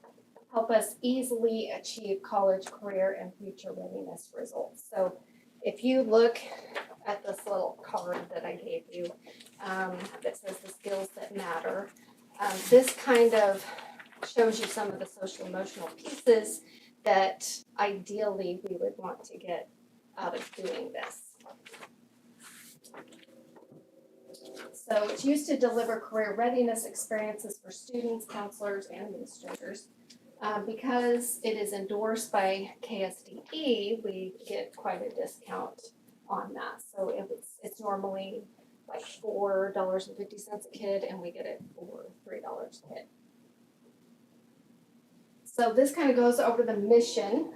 Speaker 1: us easily achieve college, career, and future readiness results. So if you look at this little card that I gave you that says the skills that matter, this kind of shows you some of the social emotional pieces that ideally we would want to get out of doing this. So it's used to deliver career readiness experiences for students, counselors, and administrators. Because it is endorsed by KSDE, we get quite a discount on that. So it's normally like $4.50 a kid, and we get it for $3 a kid. So this kind of goes over the mission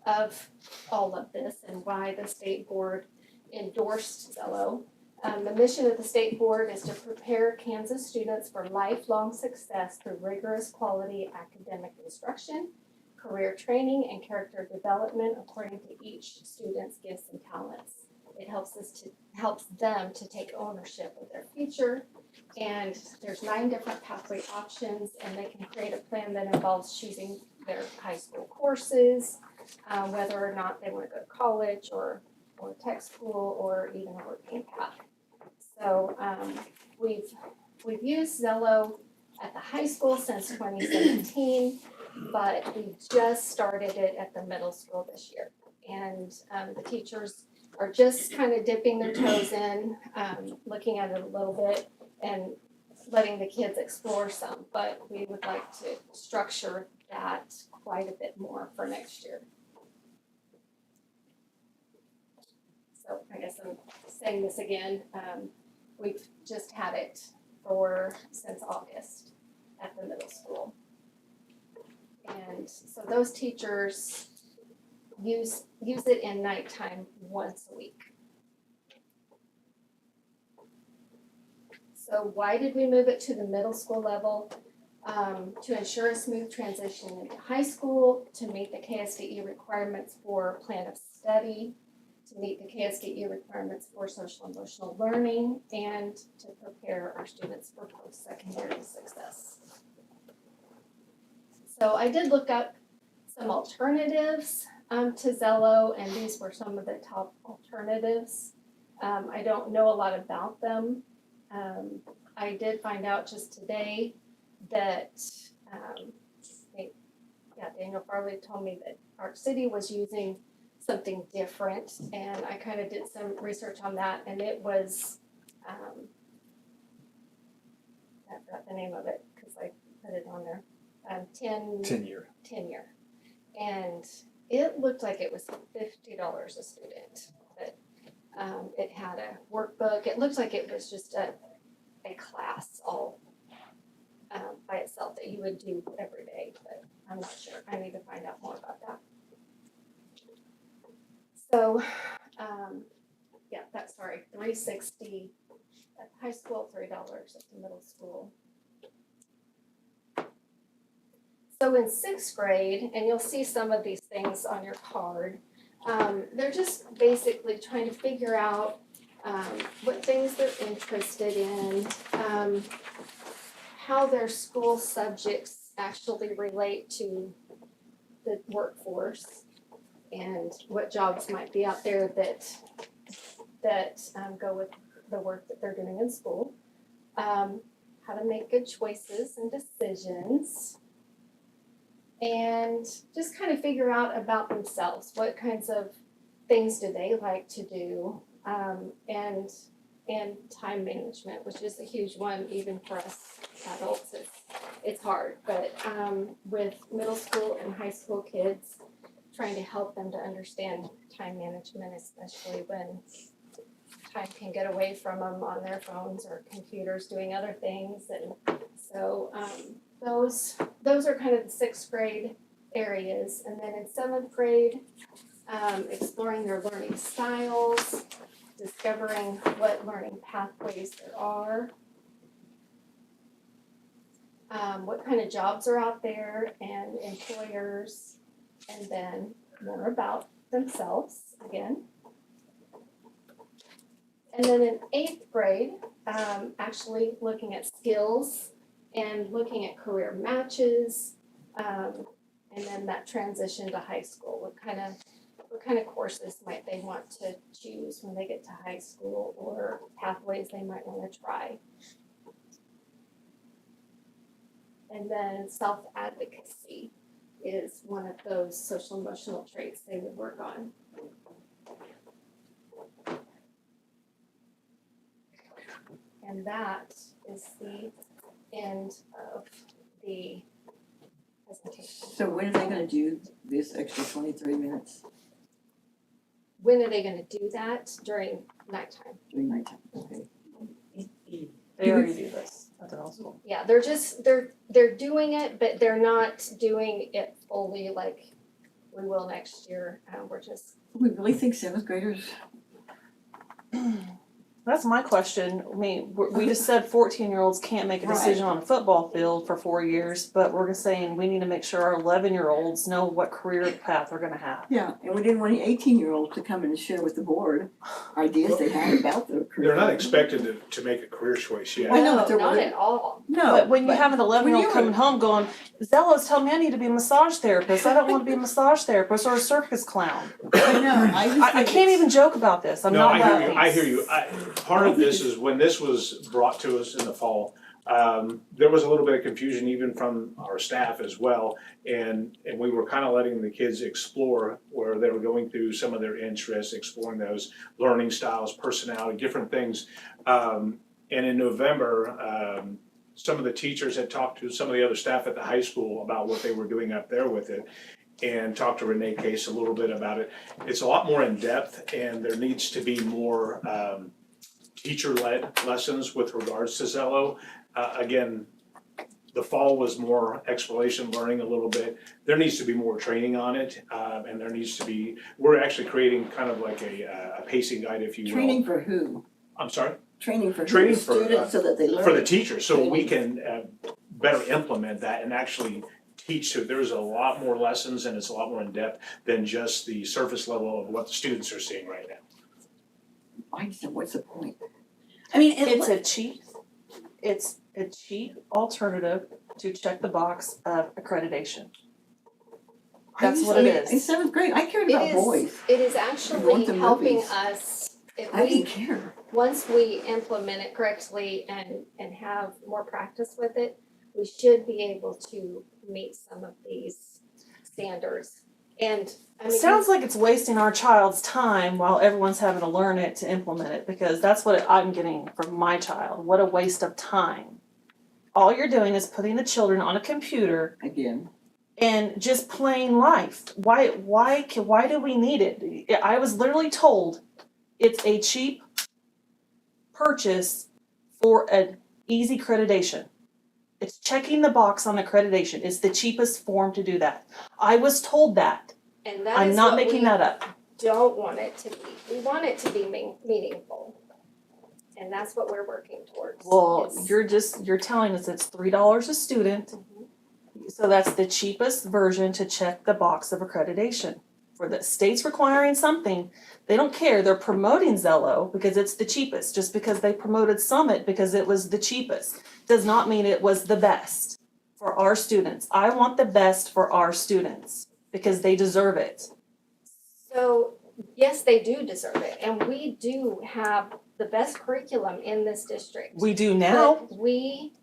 Speaker 1: of all of this and why the state board endorsed Zello. The mission of the state board is to prepare Kansas students for lifelong success through rigorous quality academic instruction, career training, and character development according to each student's gifts and talents. It helps them to take ownership of their future. And there's 9 different pathway options, and they can create a plan that involves choosing their high school courses, whether or not they want to go to college or tech school or even a working path. So we've used Zello at the high school since 2017, but we just started it at the middle school this year. And the teachers are just kind of dipping their toes in, looking at it a little bit and letting the kids explore some, but we would like to structure that quite a bit more for next year. So I guess I'm saying this again, we've just had it since August at the middle school. And so those teachers use it in nighttime once a week. So why did we move it to the middle school level? To ensure a smooth transition into high school, to meet the KSDE requirements for plan of study, to meet the KSDE requirements for social emotional learning, and to prepare our students for post-secondary success. So I did look up some alternatives to Zello, and these were some of the top alternatives. I don't know a lot about them. I did find out just today that Daniel Farley told me that Park City was using something different, and I kind of did some research on that, and it was I forgot the name of it because I put it on there.
Speaker 8: 10-year.
Speaker 1: And it looked like it was $50 a student, but it had a workbook. It looked like it was just a class all by itself that you would do every day, but I'm not sure. I need to find out more about that. So, $360 at high school, $3 at the middle school. So in sixth grade, and you'll see some of these things on your card, they're just basically trying to figure out what things they're interested in, how their school subjects actually relate to the workforce, and what jobs might be out there that go with the work that they're doing in school. How to make good choices and decisions, and just kind of figure out about themselves. What kinds of things do they like to do, and time management, which is a huge one even for us adults. It's hard, but with middle school and high school kids, trying to help them to understand time management, especially when time can get away from them on their phones or computers doing other things. And so those are kind of the sixth grade areas. And then in seventh grade, exploring their learning styles, discovering what learning pathways there are, what kind of jobs are out there and employers, and then more about themselves again. And then in eighth grade, actually looking at skills and looking at career matches, and then that transition to high school. What kind of courses might they want to choose when they get to high school, or pathways they might want to try. And then self-advocacy is one of those social emotional traits they would work on. And that is the end of the presentation.
Speaker 6: So when are they gonna do this extra 23 minutes
Speaker 1: When are they gonna do that? During nighttime.
Speaker 6: during nighttime? Okay.
Speaker 7: They already do this at the middle school.
Speaker 1: Yeah, they're doing it, but they're not doing it fully like we will next year. We're just,
Speaker 6: We really think seventh graders,
Speaker 7: That's my question. I mean, we just said 14-year-olds can't make a decision on a football field for 4 years, but we're saying we need to make sure our 11-year-olds know what career path they're gonna have.
Speaker 6: yeah, and we didn't want any 18-year-olds to come in and share with the board ideas they had about their career.
Speaker 10: They're not expected to make a career choice yet.
Speaker 6: I know,
Speaker 1: no,
Speaker 6: but they're
Speaker 1: not
Speaker 6: really-
Speaker 1: at all.
Speaker 6: No.
Speaker 7: But when you have an
Speaker 6: when
Speaker 7: 11-year-old
Speaker 6: you
Speaker 7: coming
Speaker 6: were-
Speaker 7: home going, Zella's telling me I need to be a massage therapist. I don't want to be a massage therapist or a circus clown.
Speaker 6: I know, I just
Speaker 7: I
Speaker 6: think
Speaker 7: can't
Speaker 6: it's-
Speaker 7: even joke about this. I'm
Speaker 10: No,
Speaker 7: not
Speaker 10: I hear
Speaker 7: laughing.
Speaker 10: you, I hear you. Part of this is when this was brought to us in the fall, there was a little bit of confusion even from our staff as well. And we were kind of letting the kids explore where they were going through some of their interests, exploring those learning styles, personality, different things. And in November, some of the teachers had talked to some of the other staff at the high school about what they were doing up there with it, and talked to Renee Case a little bit about it. It's a lot more in depth, and there needs to be more teacher-led lessons with regards to Zello. Again, the fall was more exploration learning a little bit. There needs to be more training on it, and there needs to be, we're actually creating kind of like a pacing guide, if you will.
Speaker 6: Training for who?
Speaker 10: I'm sorry?
Speaker 6: Training for who?
Speaker 10: Training for,
Speaker 6: Students so that they learn.
Speaker 10: For the teachers, so we can better implement that and actually teach. So there's a lot more lessons and it's a lot more in depth than just the surface level of what the students are seeing right now.
Speaker 6: I just said, what's the point? I mean,
Speaker 7: It's a cheap alternative to check the box of accreditation. That's what it is.
Speaker 6: In seventh grade, I cared about boys.
Speaker 1: It is
Speaker 6: Going
Speaker 1: actually
Speaker 6: to
Speaker 1: helping
Speaker 6: movies.
Speaker 1: us, if
Speaker 6: I
Speaker 1: we,
Speaker 6: didn't care.
Speaker 1: once we implement it correctly and have more practice with it, we should be able to meet some of these standards. And I mean,
Speaker 7: Sounds like it's wasting our child's time while everyone's having to learn it to implement it, because that's what I'm getting from my child. What a waste of time. All you're doing is putting the children on a computer
Speaker 6: Again,
Speaker 7: and just playing life. Why do we need it? I was literally told it's a cheap purchase for an easy accreditation. It's checking the box on accreditation. It's the cheapest form to do that. I was told that.
Speaker 1: and that
Speaker 7: I'm
Speaker 1: is
Speaker 7: not
Speaker 1: what
Speaker 7: making
Speaker 1: we
Speaker 7: that up.
Speaker 1: don't want it to be. We want it to be meaningful. And that's what we're working towards.
Speaker 7: Well,
Speaker 1: is-
Speaker 7: you're telling us it's $3 a student. So that's the cheapest version to check the box of accreditation. For the states requiring something, they don't care. They're promoting Zello because it's the cheapest. Just because they promoted Summit because it was the cheapest does not mean it was the best for our students. I want the best for our students because they deserve it.
Speaker 1: So, yes, they do deserve it, and we do have the best curriculum in this district.
Speaker 7: We do now.
Speaker 1: But we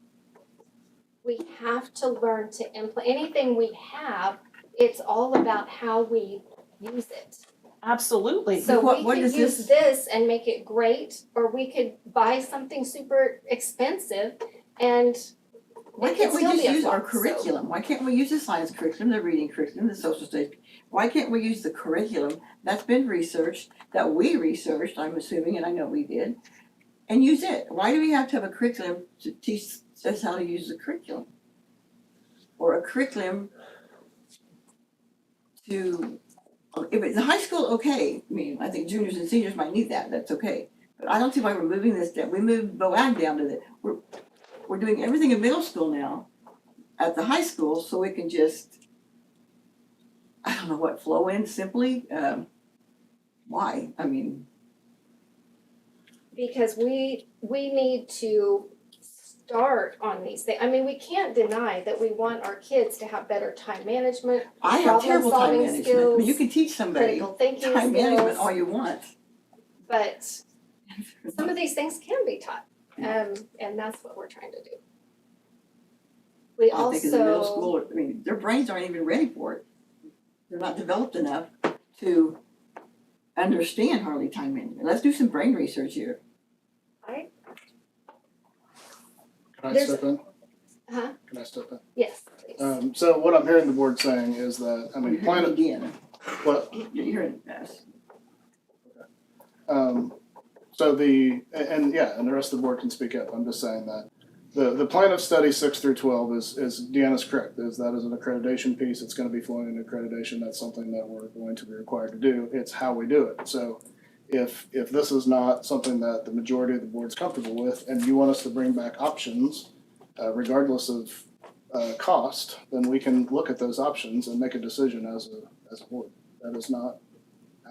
Speaker 1: have to learn to implement, anything we have, it's all about how we use it.
Speaker 7: Absolutely.
Speaker 1: So
Speaker 6: What-
Speaker 1: we
Speaker 6: what
Speaker 1: could
Speaker 6: is
Speaker 1: use
Speaker 6: this?
Speaker 1: this and make it great, or we could buy something super expensive and
Speaker 6: Why
Speaker 1: it
Speaker 6: can't
Speaker 1: could
Speaker 6: we
Speaker 1: still
Speaker 6: just
Speaker 1: be a
Speaker 6: use our
Speaker 1: flop, so-
Speaker 6: curriculum? Why can't we use the science curriculum, the reading curriculum, the social studies? Why can't we use the curriculum that's been researched, that we researched, I'm assuming, and I know we did, and use it? Why do we have to have a curriculum to teach us how to use the curriculum? Or a curriculum to, if it's high school, okay, I mean, I think juniors and seniors might need that, that's okay. But I don't see why we're moving this down, we moved BoE down to the, we're doing everything in middle school now at the high school, so we can just, I don't know what, flow in simply, why, I mean,
Speaker 1: Because we need to start on these things. I mean, we can't deny that we want our kids to have better time management,
Speaker 6: I have terrible time
Speaker 1: Problem-solving
Speaker 6: management. I mean, you
Speaker 1: skills,
Speaker 6: can teach somebody
Speaker 1: critical thinking
Speaker 6: time management
Speaker 1: skills,
Speaker 6: all you want.
Speaker 1: but some of these things can be taught. And that's what we're trying to do. We
Speaker 6: I think in the middle
Speaker 1: also,
Speaker 6: school, I mean, their brains aren't even ready for it. They're not developed enough to understand hardly time management. Let's do some brain research here.
Speaker 4: Can I
Speaker 1: There's-
Speaker 4: step in?
Speaker 1: huh?
Speaker 4: Can I step in?
Speaker 1: Yes, please.
Speaker 4: So what I'm hearing the board saying is that, I mean,
Speaker 6: You're hearing
Speaker 4: planet,
Speaker 6: me again.
Speaker 4: what,
Speaker 6: You're hearing us.
Speaker 4: so and the rest of the board can speak up, I'm just saying that. The plan of study 6 through 12 is Deanna's correct, that is an accreditation piece, it's gonna be flowing into accreditation, that's something that we're going to be required to do, it's how we do it. So if this is not something that the majority of the board's comfortable with, and you want us to bring back options, regardless of cost, then we can look at those options and make a decision as a board. That is not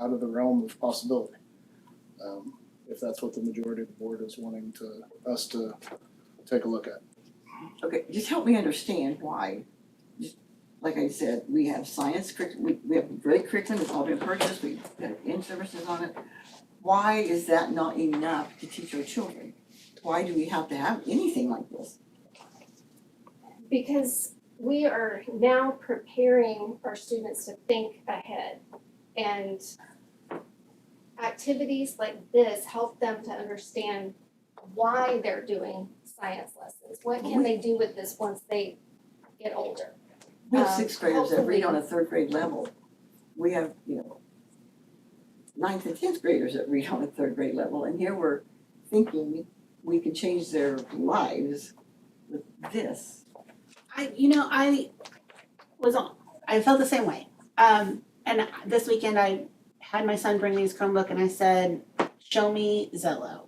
Speaker 4: out of the realm of possibility. If that's what the majority of the board is wanting us to take a look at.
Speaker 6: Okay, just help me understand why. Just like I said, we have science curriculum, we have great curriculum, it's all been purchased, we've got in-services on it. Why is that not enough to teach our children? Why do we have to have anything like this?
Speaker 1: Because we are now preparing our students to think ahead, and activities like this help them to understand why they're doing science lessons. What can they do with this once they get older?
Speaker 6: We have sixth graders that read
Speaker 1: hopefully-
Speaker 6: on a third grade level. We have, ninth and tenth graders that read on a third grade level, and here we're thinking we can change their lives with this.
Speaker 11: I felt the same way. And this weekend I had my son bring me his Chromebook and I said, show me Zello.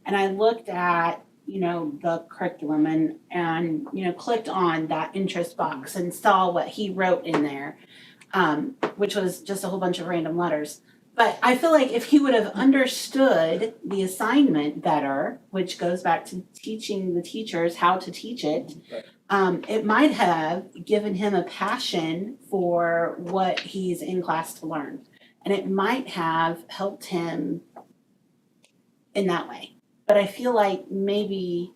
Speaker 11: And I looked at, the curriculum and clicked on that interest box and saw what he wrote in there, which was just a whole bunch of random letters. But I feel like if he would have understood the assignment better, which goes back to teaching the teachers how to teach it, it might have given him a passion for what he's in class to learn. And it might have helped him in that way. But I feel like maybe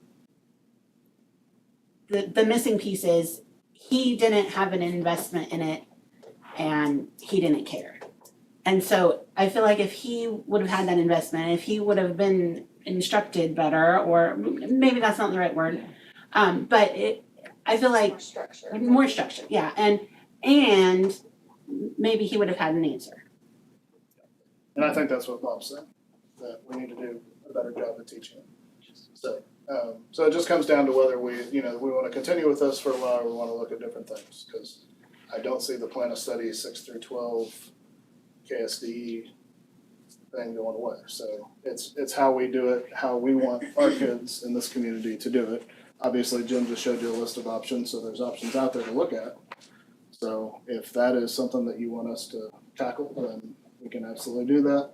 Speaker 11: the missing piece is he didn't have an investment in it and he didn't care. And so I feel like if he would have had that investment, if he would have been instructed better, or maybe that's not the right word, but I feel like more structure, yeah, and maybe he would have had an answer.
Speaker 4: And I think that's what Bob's saying, that we need to do a better job of teaching it. So it just comes down to whether we want to continue with this for a while, or we want to look at different things, because I don't see the plan of study 6 through 12 KSDE thing going away. So it's how we do it, how we want our kids in this community to do it. Obviously, Jim just showed you a list of options, so there's options out there to look at. So if that is something that you want us to tackle, then we can absolutely do that.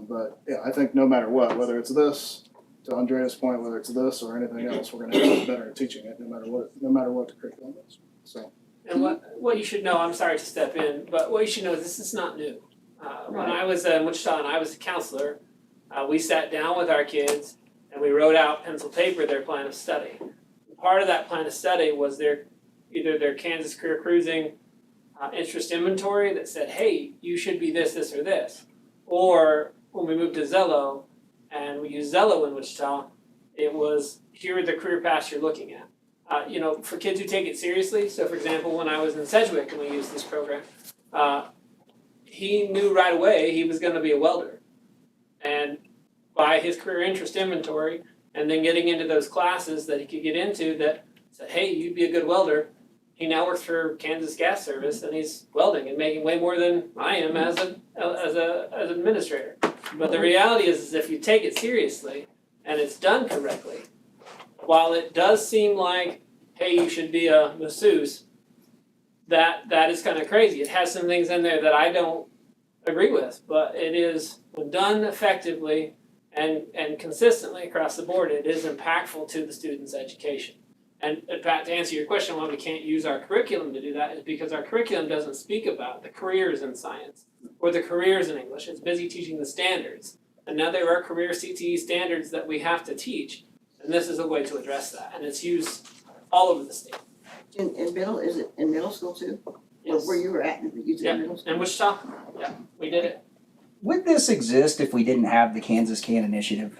Speaker 4: But yeah, I think no matter what, whether it's this, to Andrea's point, whether it's this or anything else, we're gonna have to get better at teaching it, no matter what the curriculum is, so.
Speaker 9: And what you should know, I'm sorry to step in, but what you should know is this is not new. When I was in Wichita and I was a counselor, we sat down with our kids and we wrote out pencil paper their plan of study. Part of that plan of study was either their Kansas Career Cruising interest inventory that said, hey, you should be this, this, or this. Or when we moved to Zello and we used Zello in Wichita, it was, here are the career paths you're looking at. For kids who take it seriously, so for example, when I was in Sedgwick and we used this program, he knew right away he was going to be a welder. And by his career interest inventory and then getting into those classes that he could get into that said, hey, you'd be a good welder, he now works for Kansas Gas Service and he's welding and making way more than I am as an administrator. But the reality is if you take it seriously and it's done correctly, while it does seem like, hey, you should be a masseuse, that is kind of crazy. It has some things in there that I don't agree with, but it is, when done effectively and consistently across the board, it is impactful to the student's education. And Pat, to answer your question, why we can't use our curriculum to do that is because our curriculum doesn't speak about the careers in science or the careers in English. It's busy teaching the standards. And now there are career CTE standards that we have to teach. And this is a way to address that. And it's used all over the state.
Speaker 6: Is it in middle school too?
Speaker 9: Yes.
Speaker 6: Where you were at, you said middle school?
Speaker 9: And Wichita, yeah, we did it.
Speaker 8: Would this exist if we didn't have the Kansas Can Initiative?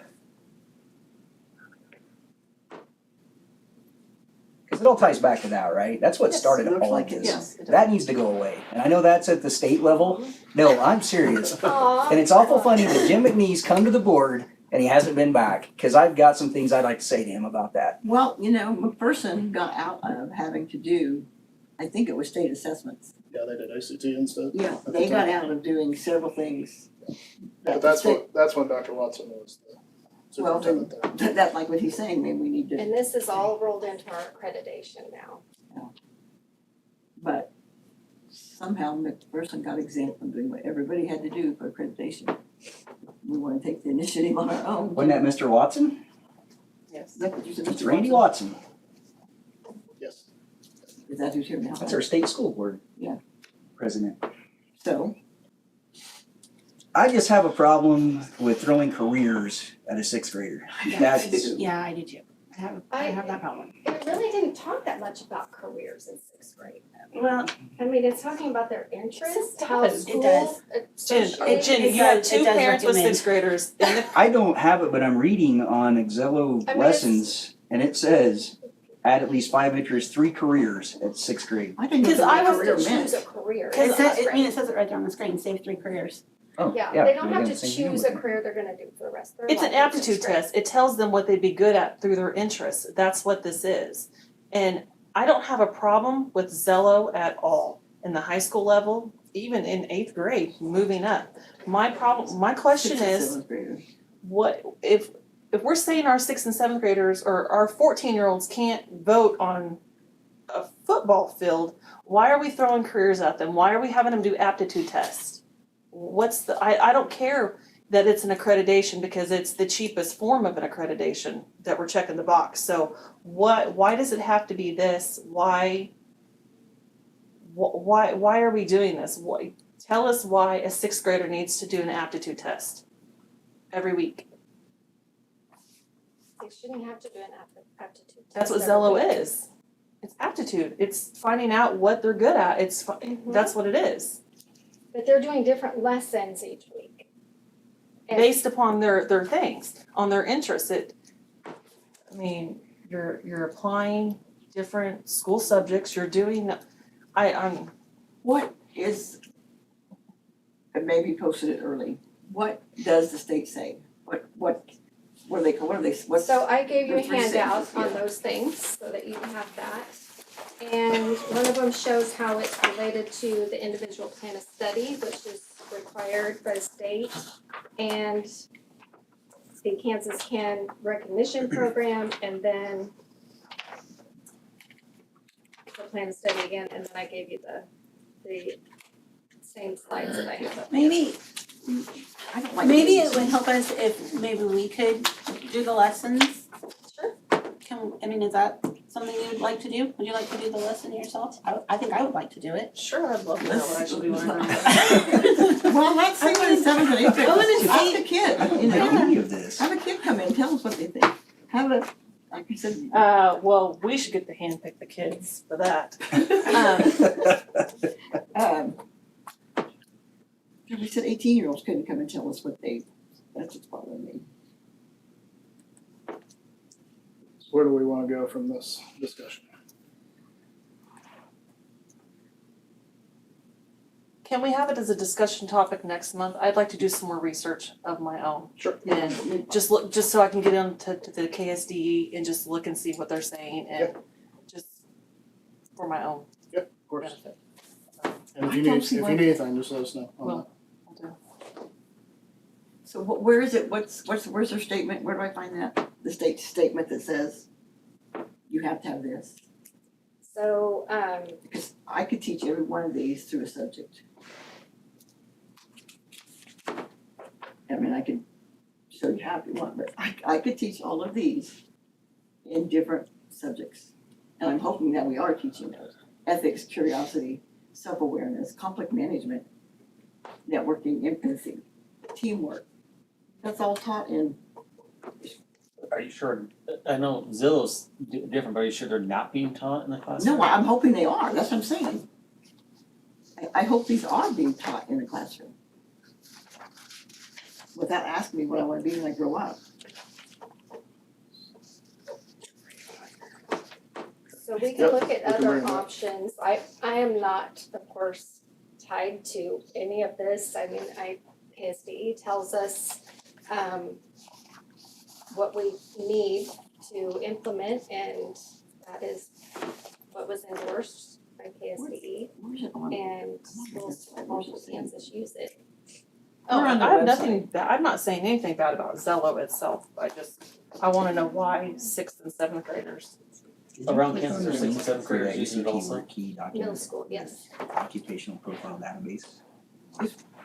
Speaker 8: Because it all ties back to that, right? That's what started
Speaker 6: Looks
Speaker 8: all
Speaker 6: like
Speaker 8: of
Speaker 6: it,
Speaker 8: this.
Speaker 6: yes.
Speaker 8: That needs to go away. And I know that's at the state level. No, I'm serious.
Speaker 1: Aw.
Speaker 8: And it's awful funny that Jim McNee's come to the board and he hasn't been back, because I've got some things I'd like to say to him about that.
Speaker 6: Well, McPherson got out of having to do, I think it was state assessments.
Speaker 4: Yeah, they did ACT and stuff.
Speaker 6: Yeah,
Speaker 4: the
Speaker 6: they got
Speaker 4: time.
Speaker 6: out of doing several things.
Speaker 4: But that's when Dr. Watson was the
Speaker 6: Well, then,
Speaker 4: superintendent there.
Speaker 6: that's like what he's saying, maybe we need to,
Speaker 1: And this is all rolled into our accreditation now.
Speaker 6: but somehow McPherson got exempt from doing what everybody had to do for accreditation. We wanna take the initiative on our own.
Speaker 8: Wasn't that Mr. Watson?
Speaker 6: Is that what you said,
Speaker 8: It's
Speaker 6: Mr.
Speaker 8: Randy
Speaker 6: Watson?
Speaker 8: Watson.
Speaker 4: Yes.
Speaker 6: Is that who's here now?
Speaker 8: That's our state school board.
Speaker 6: Yeah.
Speaker 8: President.
Speaker 6: So,
Speaker 8: I just have a problem with throwing careers at a sixth grader. That's,
Speaker 11: Yeah, I do too. I have that problem.
Speaker 1: It really didn't talk that much about careers in sixth grade.
Speaker 11: Well,
Speaker 1: I mean, it's talking about their interests,
Speaker 7: It
Speaker 1: how
Speaker 7: does. It
Speaker 1: school.
Speaker 11: does.
Speaker 7: Jen,
Speaker 11: It
Speaker 7: you have
Speaker 11: does-
Speaker 7: two
Speaker 11: it does
Speaker 7: parents with
Speaker 11: recommend.
Speaker 7: sixth graders in the
Speaker 8: I don't have it, but I'm reading on Excello
Speaker 1: I mean,
Speaker 8: lessons, and it says, add at least 5 interests, 3 careers at sixth grade.
Speaker 6: I didn't know
Speaker 11: Because
Speaker 6: what
Speaker 11: I
Speaker 6: a
Speaker 11: was
Speaker 6: career
Speaker 1: To
Speaker 6: meant.
Speaker 1: choose a career. in
Speaker 11: It says,
Speaker 1: sixth
Speaker 11: I mean,
Speaker 1: grade.
Speaker 11: it says it right there on the screen, save 3 careers.
Speaker 8: Oh,
Speaker 1: Yeah,
Speaker 8: yeah.
Speaker 1: they don't
Speaker 8: we're
Speaker 1: have
Speaker 8: doing
Speaker 1: to
Speaker 8: the same thing
Speaker 1: choose
Speaker 8: with
Speaker 1: a
Speaker 8: it.
Speaker 1: career they're gonna do for the rest of their life.
Speaker 7: It's an
Speaker 1: in
Speaker 7: aptitude
Speaker 1: sixth grade.
Speaker 7: test. It tells them what they'd be good at through their interests. That's what this is. And I don't have a problem with Zello at all in the high school level, even in 8th grade, moving up. My question
Speaker 6: Sixth and
Speaker 7: is,
Speaker 6: seventh graders.
Speaker 7: what if we're saying our 6th and 7th graders or our 14-year-olds can't vote on a football field, why are we throwing careers at them? Why are we having them do aptitude tests? I don't care that it's an accreditation because it's the cheapest form of an accreditation that we're checking the box. So why does it have to be this? Why are we doing this? Tell us why a 6th grader needs to do an aptitude test every week.
Speaker 1: They shouldn't have to do an aptitude test.
Speaker 7: That's what
Speaker 1: every
Speaker 7: Zello
Speaker 1: week.
Speaker 7: is. It's aptitude. It's finding out what they're good at. That's what it is.
Speaker 1: But they're doing different lessons each week. And
Speaker 7: Based upon their things, on their interests. You're applying different school subjects. You're doing.
Speaker 6: What is, and maybe posted it early, what does the state say? What are they, what's?
Speaker 1: So I gave you a
Speaker 6: the 3
Speaker 1: handout
Speaker 6: sentences,
Speaker 1: on
Speaker 6: yeah.
Speaker 1: those things so that you have that. And one of them shows how it's related to the individual plan of study, which is required by the state, and the Kansas Can recognition program, and then
Speaker 12: plan of study again, and then I gave you the same slides that I have up.
Speaker 11: Maybe,
Speaker 6: I don't like.
Speaker 11: maybe
Speaker 6: those.
Speaker 11: it would help us if maybe we could do the lessons.
Speaker 12: Sure.
Speaker 11: Is that something you would like to do? Would you like to do the lesson yourself? I think I would like to do it.
Speaker 7: Sure, I'd love to know what I should be wearing.
Speaker 6: Well, let's see what it says when they pick.
Speaker 11: I wanna
Speaker 6: Ask
Speaker 11: see-
Speaker 6: a kid, you
Speaker 8: The
Speaker 6: know,
Speaker 8: beauty of this.
Speaker 6: have a kid come in, tell us what they think. Have a, like I said.
Speaker 7: Well, we should get to handpick the kids for that.
Speaker 6: We said 18-year-olds couldn't come and tell us what that's what's bothering me.
Speaker 4: Where do we wanna go from this discussion?
Speaker 7: Can we have it as a discussion topic next month? I'd like to do some more research of my own.
Speaker 4: Sure.
Speaker 7: And just so I can get into the KSDE and just look and see what they're saying and just for my own
Speaker 4: Of course.
Speaker 7: benefit.
Speaker 4: And if
Speaker 6: I
Speaker 4: you
Speaker 6: don't
Speaker 4: need,
Speaker 6: see
Speaker 4: if
Speaker 6: why-
Speaker 4: you need anything, just let us know on
Speaker 7: Well,
Speaker 4: that.
Speaker 7: I'll do.
Speaker 6: So where is it, where's their statement, where do I find that? The state statement that says you have to have this,
Speaker 12: So,
Speaker 6: because I could teach every one of these through a subject. I mean, I could show you how if you want, but I could teach all of these in different subjects. And I'm hoping that we are teaching those. Ethics, curiosity, self-awareness, conflict management, networking, empathy, teamwork. That's all taught in,
Speaker 3: Are you sure, I know Zillow's different, but are you sure they're not being taught in the classroom?
Speaker 6: no, I'm hoping they are, that's what I'm saying. I hope these are being taught in the classroom. Without asking me what I wanna be when I grow up.
Speaker 12: so we can
Speaker 4: Yep,
Speaker 12: look at
Speaker 4: we can
Speaker 12: other
Speaker 4: bring it up.
Speaker 12: options. I am not, of course, tied to any of this. I mean, KSDE tells us, what we need to implement, and that is what was endorsed by KSDE,
Speaker 6: Where's it on?
Speaker 12: and schools of all Kansas use it.
Speaker 7: Oh,
Speaker 6: We're on the
Speaker 7: I have
Speaker 6: website.
Speaker 7: nothing bad, I'm not saying anything bad about Zello itself, I wanna know why 6th and 7th graders.
Speaker 3: Around Kansas, there's 6 and 7th
Speaker 8: For
Speaker 3: graders
Speaker 8: that
Speaker 3: using it
Speaker 8: keyword
Speaker 3: also.
Speaker 8: key
Speaker 12: Middle
Speaker 8: document,
Speaker 12: school, yes.
Speaker 8: occupational profile database.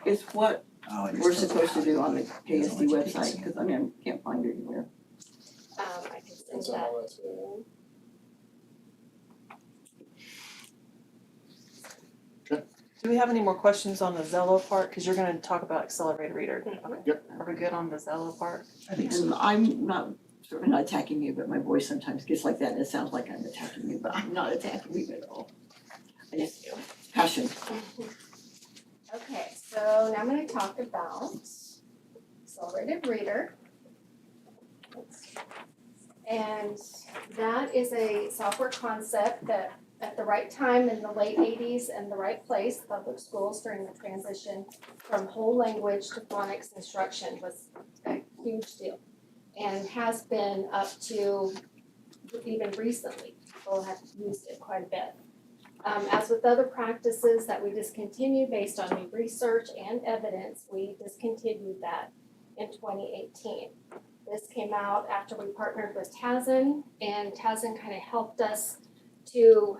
Speaker 6: It's what
Speaker 8: Oh, it just
Speaker 6: we're
Speaker 8: tells you
Speaker 6: supposed to
Speaker 8: how
Speaker 6: do on the
Speaker 8: doesn't
Speaker 6: KSD
Speaker 8: let you pick
Speaker 6: website,
Speaker 8: some.
Speaker 6: cause I mean, I can't find it anywhere.
Speaker 12: I can send
Speaker 4: It's on
Speaker 12: that
Speaker 4: our website.
Speaker 12: to you.
Speaker 7: Do we have any more questions on the Zello part? Cause you're gonna talk about accelerated reader. Okay.
Speaker 4: Yep.
Speaker 7: Are we good on the Zello part?
Speaker 8: I think
Speaker 6: And
Speaker 8: so.
Speaker 6: I'm not, certainly not attacking you, but my voice sometimes gets like that and it sounds like I'm attacking you, but I'm not attacking you at all. I just, passion.
Speaker 12: Okay, so now I'm gonna talk about accelerated reader. And that is a software concept that at the right time in the late 80s and the right place, public schools during the transition from whole language to phonics instruction was a huge deal. And has been up to even recently, people have used it quite a bit. As with other practices that we discontinued based on new research and evidence, we discontinued that in 2018. This came out after we partnered with TASN, and TASN kind of helped us to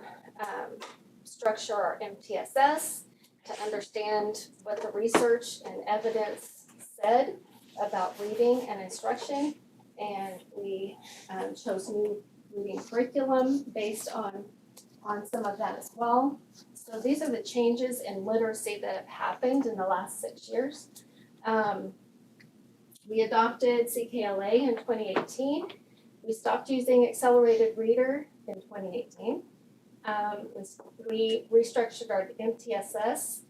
Speaker 12: structure our MTSS, to understand what the research and evidence said about reading and instruction. And we chose new reading curriculum based on some of that as well. So these are the changes in literacy that have happened in the last 6 years. We adopted CKLA in 2018. We stopped using accelerated reader in 2018. We restructured our MTSS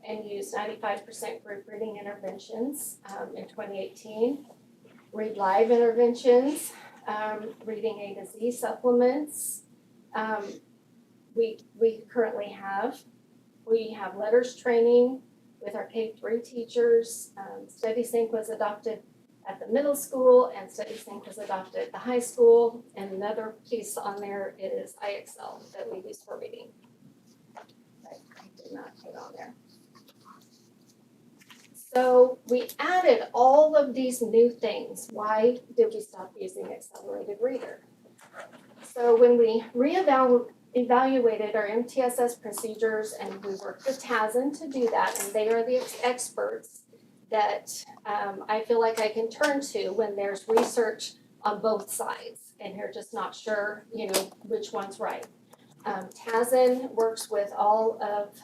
Speaker 12: and used 95% group reading interventions in 2018. Read Live interventions, reading A to Z supplements. We currently have letters training with our K-3 teachers. StudySync was adopted at the middle school, and StudySync was adopted at the high school. And another piece on there is IXL that we use for reading. I did not put on there. So we added all of these new things. Why did we stop using accelerated reader? So when we evaluated our MTSS procedures, and we worked with TASN to do that, and they are the experts that I feel like I can turn to when there's research on both sides, and you're just not sure, which one's right. TASN works with all of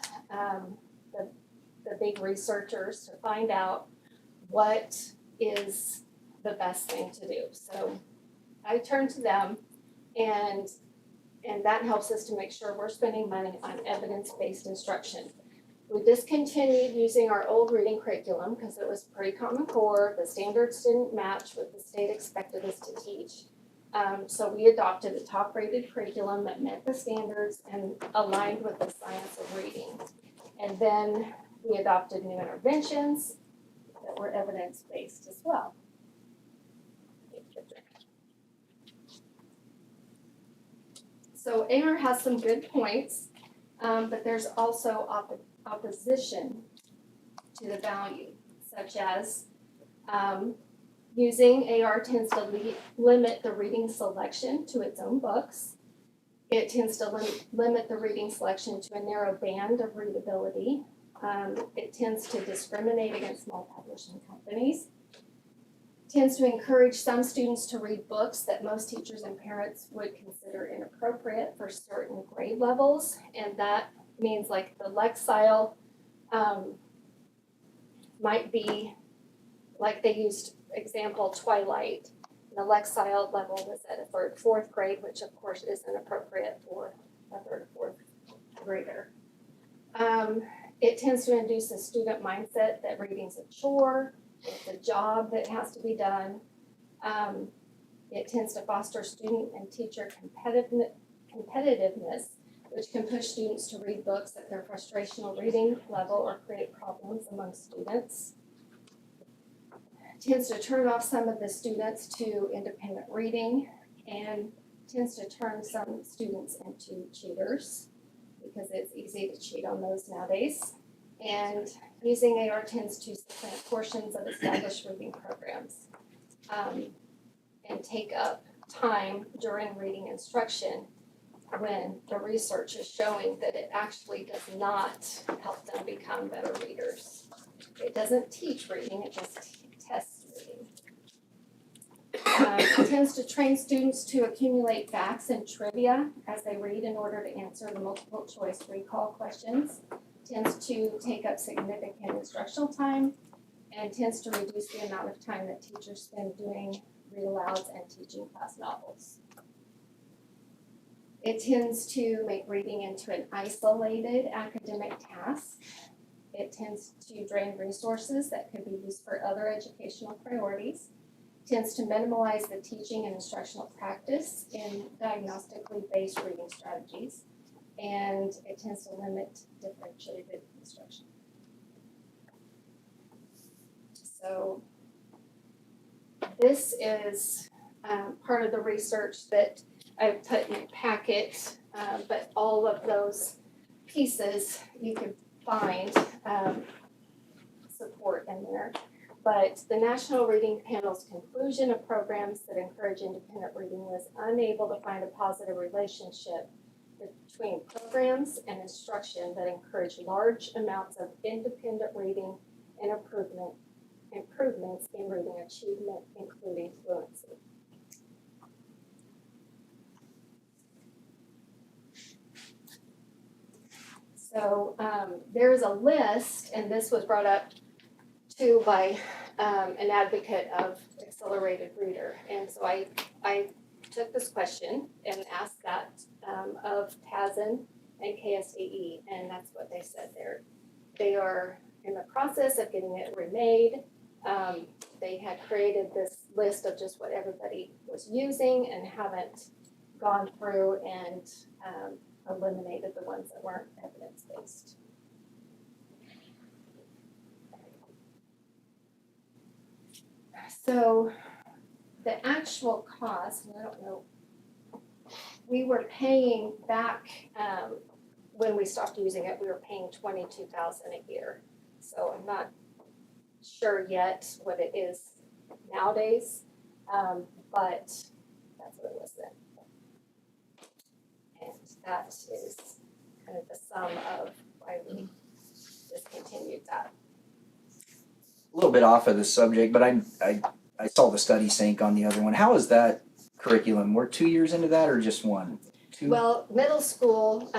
Speaker 12: the big researchers to find out what is the best thing to do. So I turn to them, and that helps us to make sure we're spending money on evidence-based instruction. We discontinued using our old reading curriculum because it was pretty Common Core. The standards didn't match what the state expected us to teach. So we adopted a top-rated curriculum that met the standards and aligned with the science of reading. And then we adopted new interventions that were evidence-based as well. So AR has some good points, but there's also opposition to the value, such as using AR tends to limit the reading selection to its own books. It tends to limit the reading selection to a narrow band of readability. It tends to discriminate against small publishing companies. Tends to encourage some students to read books that most teachers and parents would consider inappropriate for certain grade levels, and that means like the Lexile might be, like they used example Twilight. The Lexile level was at a third, fourth grade, which of course isn't appropriate for a third, fourth grader. It tends to induce a student mindset that reading's a chore, it's a job that has to be done. It tends to foster student and teacher competitiveness, which can push students to read books at their frustrational reading level or create problems among students. It tends to turn off some of the students to independent reading, and tends to turn some students into cheaters because it's easy to cheat on those nowadays. And using AR tends to supplant portions of established reading programs and take up time during reading instruction when the research is showing that it actually does not help them become better readers. It doesn't teach reading, it just tests reading. It tends to train students to accumulate facts and trivia as they read in order to answer the multiple choice recall questions. Tends to take up significant instructional time, and tends to reduce the amount of time that teachers spend doing read-alouds and teaching class novels. It tends to make reading into an isolated academic task. It tends to drain resources that could be used for other educational priorities. Tends to minimize the teaching and instructional practice in diagnostically based reading strategies. And it tends to limit differentiated instruction. So this is part of the research that I've put in a packet, but all of those pieces you can find support in there. But the National Reading Panel's conclusion of programs that encourage independent reading was unable to find a positive relationship between programs and instruction that encourage large amounts of independent reading and improvements in reading achievement, including fluency. So there's a list, and this was brought up too by an advocate of accelerated reader. And so I took this question and asked that of TASN and KSDE, and that's what they said there. They are in the process of getting it remade. They had created this list of just what everybody was using and haven't gone through and eliminated the ones that weren't evidence-based. So the actual cost, and I don't know, we were paying back when we stopped using it, we were paying $22,000 a year. So I'm not sure yet what it is nowadays, but that's what it was then. And that is kind of the sum of why we discontinued that.
Speaker 8: A little bit off of the subject, but I saw the study sync on the other one. How is that curriculum? We're 2 years into that or just one? Two?
Speaker 12: Well, middle school,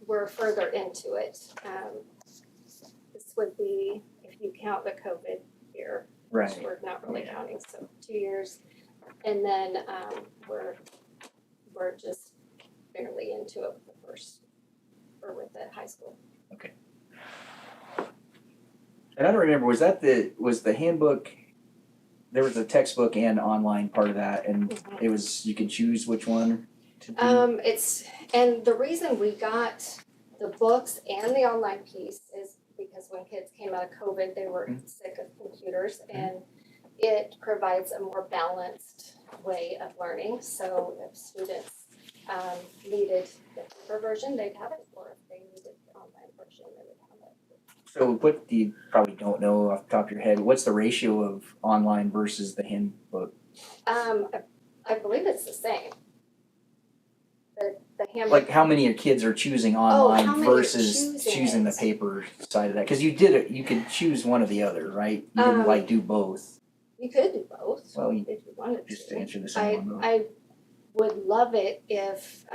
Speaker 12: we're further into it. This would be, if you count the COVID year, which
Speaker 8: Right.
Speaker 12: we're not really counting, so 2 years. And then, we're just barely into it with the first, or with the high school.
Speaker 8: And I don't remember, was the handbook, there was a textbook and online part of that, and it was, you could choose which one to do?
Speaker 12: And the reason we got the books and the online piece is because when kids came out of COVID, they were sick of computers, and it provides a more balanced way of learning. So if students needed the paper version, they'd have it, or if they needed the online version, they would have it.
Speaker 8: So what do you probably don't know off the top of your head, what's the ratio of online versus the handbook?
Speaker 12: I believe it's the same. The handbook.
Speaker 8: Like how many of kids are choosing
Speaker 12: how
Speaker 8: online
Speaker 12: many are
Speaker 8: versus
Speaker 12: choosing
Speaker 8: choosing the
Speaker 12: it?
Speaker 8: paper side of that? Cause you did it, you could choose one or the other, right? You didn't like do both.
Speaker 12: You could do both
Speaker 8: Well,
Speaker 12: if you wanted
Speaker 8: just
Speaker 12: to.
Speaker 8: to answer the same one though.
Speaker 12: I would love it if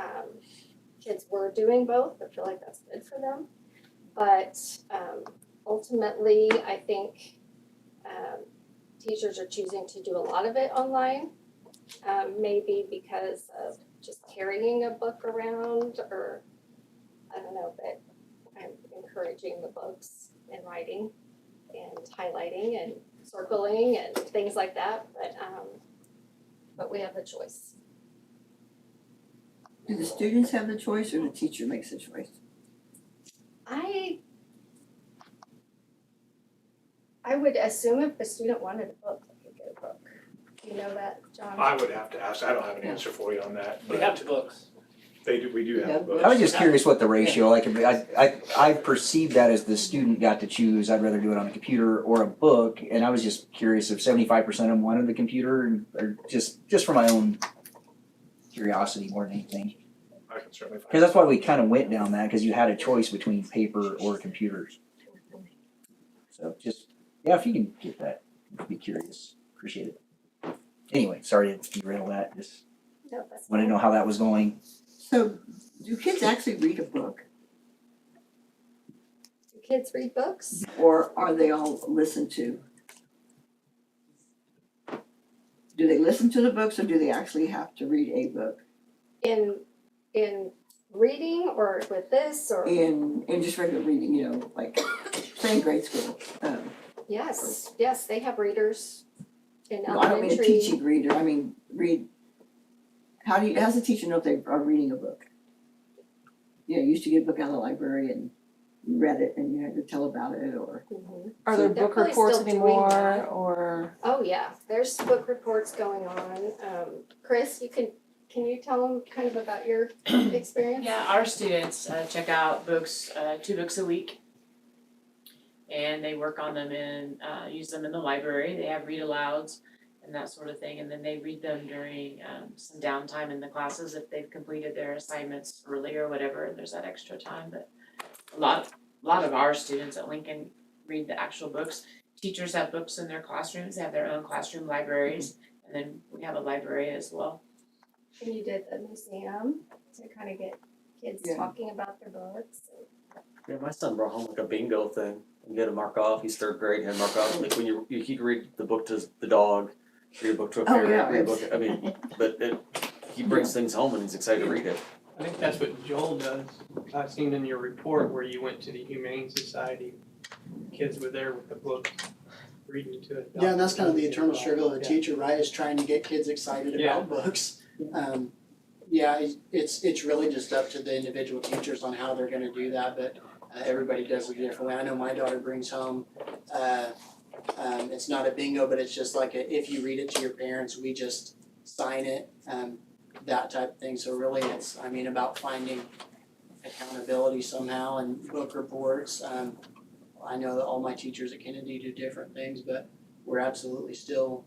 Speaker 12: kids were doing both. I feel like that's good for them. But ultimately, I think teachers are choosing to do a lot of it online. Maybe because of just carrying a book around, or I don't know, but I'm encouraging the books and writing and highlighting and circling and things like that. But we have the choice.
Speaker 6: Do the students have the choice or the teacher makes the choice?
Speaker 12: I would assume if the student wanted a book, they could get a book. You know that, John?
Speaker 10: I would have to ask, I don't have an answer for you on that,
Speaker 9: We
Speaker 10: but
Speaker 9: have 2 books.
Speaker 10: we do have books.
Speaker 8: I was just curious what the ratio, like, I perceived that as the student got to choose, I'd rather do it on a computer or a book, and I was just curious if 75% of them wanted the computer, or just for my own curiosity more than anything.
Speaker 10: I can certainly find.
Speaker 8: Cause that's why we kinda went down that, cause you had a choice between paper or computers. So just, yeah, if you can get that, I'd be curious, appreciate it. Anyway, sorry to derail that, just
Speaker 12: No, that's
Speaker 8: wanted to
Speaker 12: fine.
Speaker 8: know how that was going.
Speaker 6: So, do kids actually read a book,
Speaker 12: Do kids read books?
Speaker 6: or are they all listened to? Do they listen to the books, or do they actually have to read a book?
Speaker 12: In reading, or with this, or?
Speaker 6: In just regular reading, you know, like, say in grade school.
Speaker 12: Yes, they have readers in
Speaker 6: No, I don't mean a
Speaker 12: elementary.
Speaker 6: teaching reader, I mean, how's the teacher know if they are reading a book? You know, you used to get a book out of the library and you read it and you had to tell about it, or.
Speaker 12: Mhm.
Speaker 7: Are there
Speaker 12: They're
Speaker 7: book
Speaker 12: probably
Speaker 7: reports
Speaker 12: still doing
Speaker 7: anymore,
Speaker 12: that.
Speaker 7: or?
Speaker 12: Oh, yeah, there's book reports going on. Chris, can you tell them kind of about your experience?
Speaker 13: Yeah, our students check out books, 2 books a week. And they work on them and use them in the library. They have read alouds and that sort of thing. And then they read them during some downtime in the classes if they've completed their assignments early or whatever, and there's that extra time. But a lot of our students at Lincoln read the actual books. Teachers have books in their classrooms. They have their own classroom libraries. And then we have a library as well.
Speaker 12: And you did the museum to kind of get kids
Speaker 6: Yeah.
Speaker 12: talking about their books.
Speaker 3: Yeah, my son brought home like a bingo thing. You had to mark off. He's 3rd grade. He had to mark off. Like when you could read the book to the dog, read a book to a parent,
Speaker 6: yeah,
Speaker 3: read a book. I mean, but he brings things home and he's excited to read it.
Speaker 9: I think that's what Joel does. I've seen in your report where you went to the Humane Society, kids were there with the book, reading to it.
Speaker 1: Yeah, and that's kind of the eternal struggle of a teacher, right, is trying to get kids excited
Speaker 9: Yeah.
Speaker 1: about books. Yeah, it's really just up to the individual teachers on how they're gonna do that, but everybody does it a different way. I know my daughter brings home, it's not a bingo, but it's just like if you read it to your parents, we just sign it, that type of thing. So really it's, about finding accountability somehow and book reports. I know that all my teachers at Kennedy do different things, but we're absolutely still,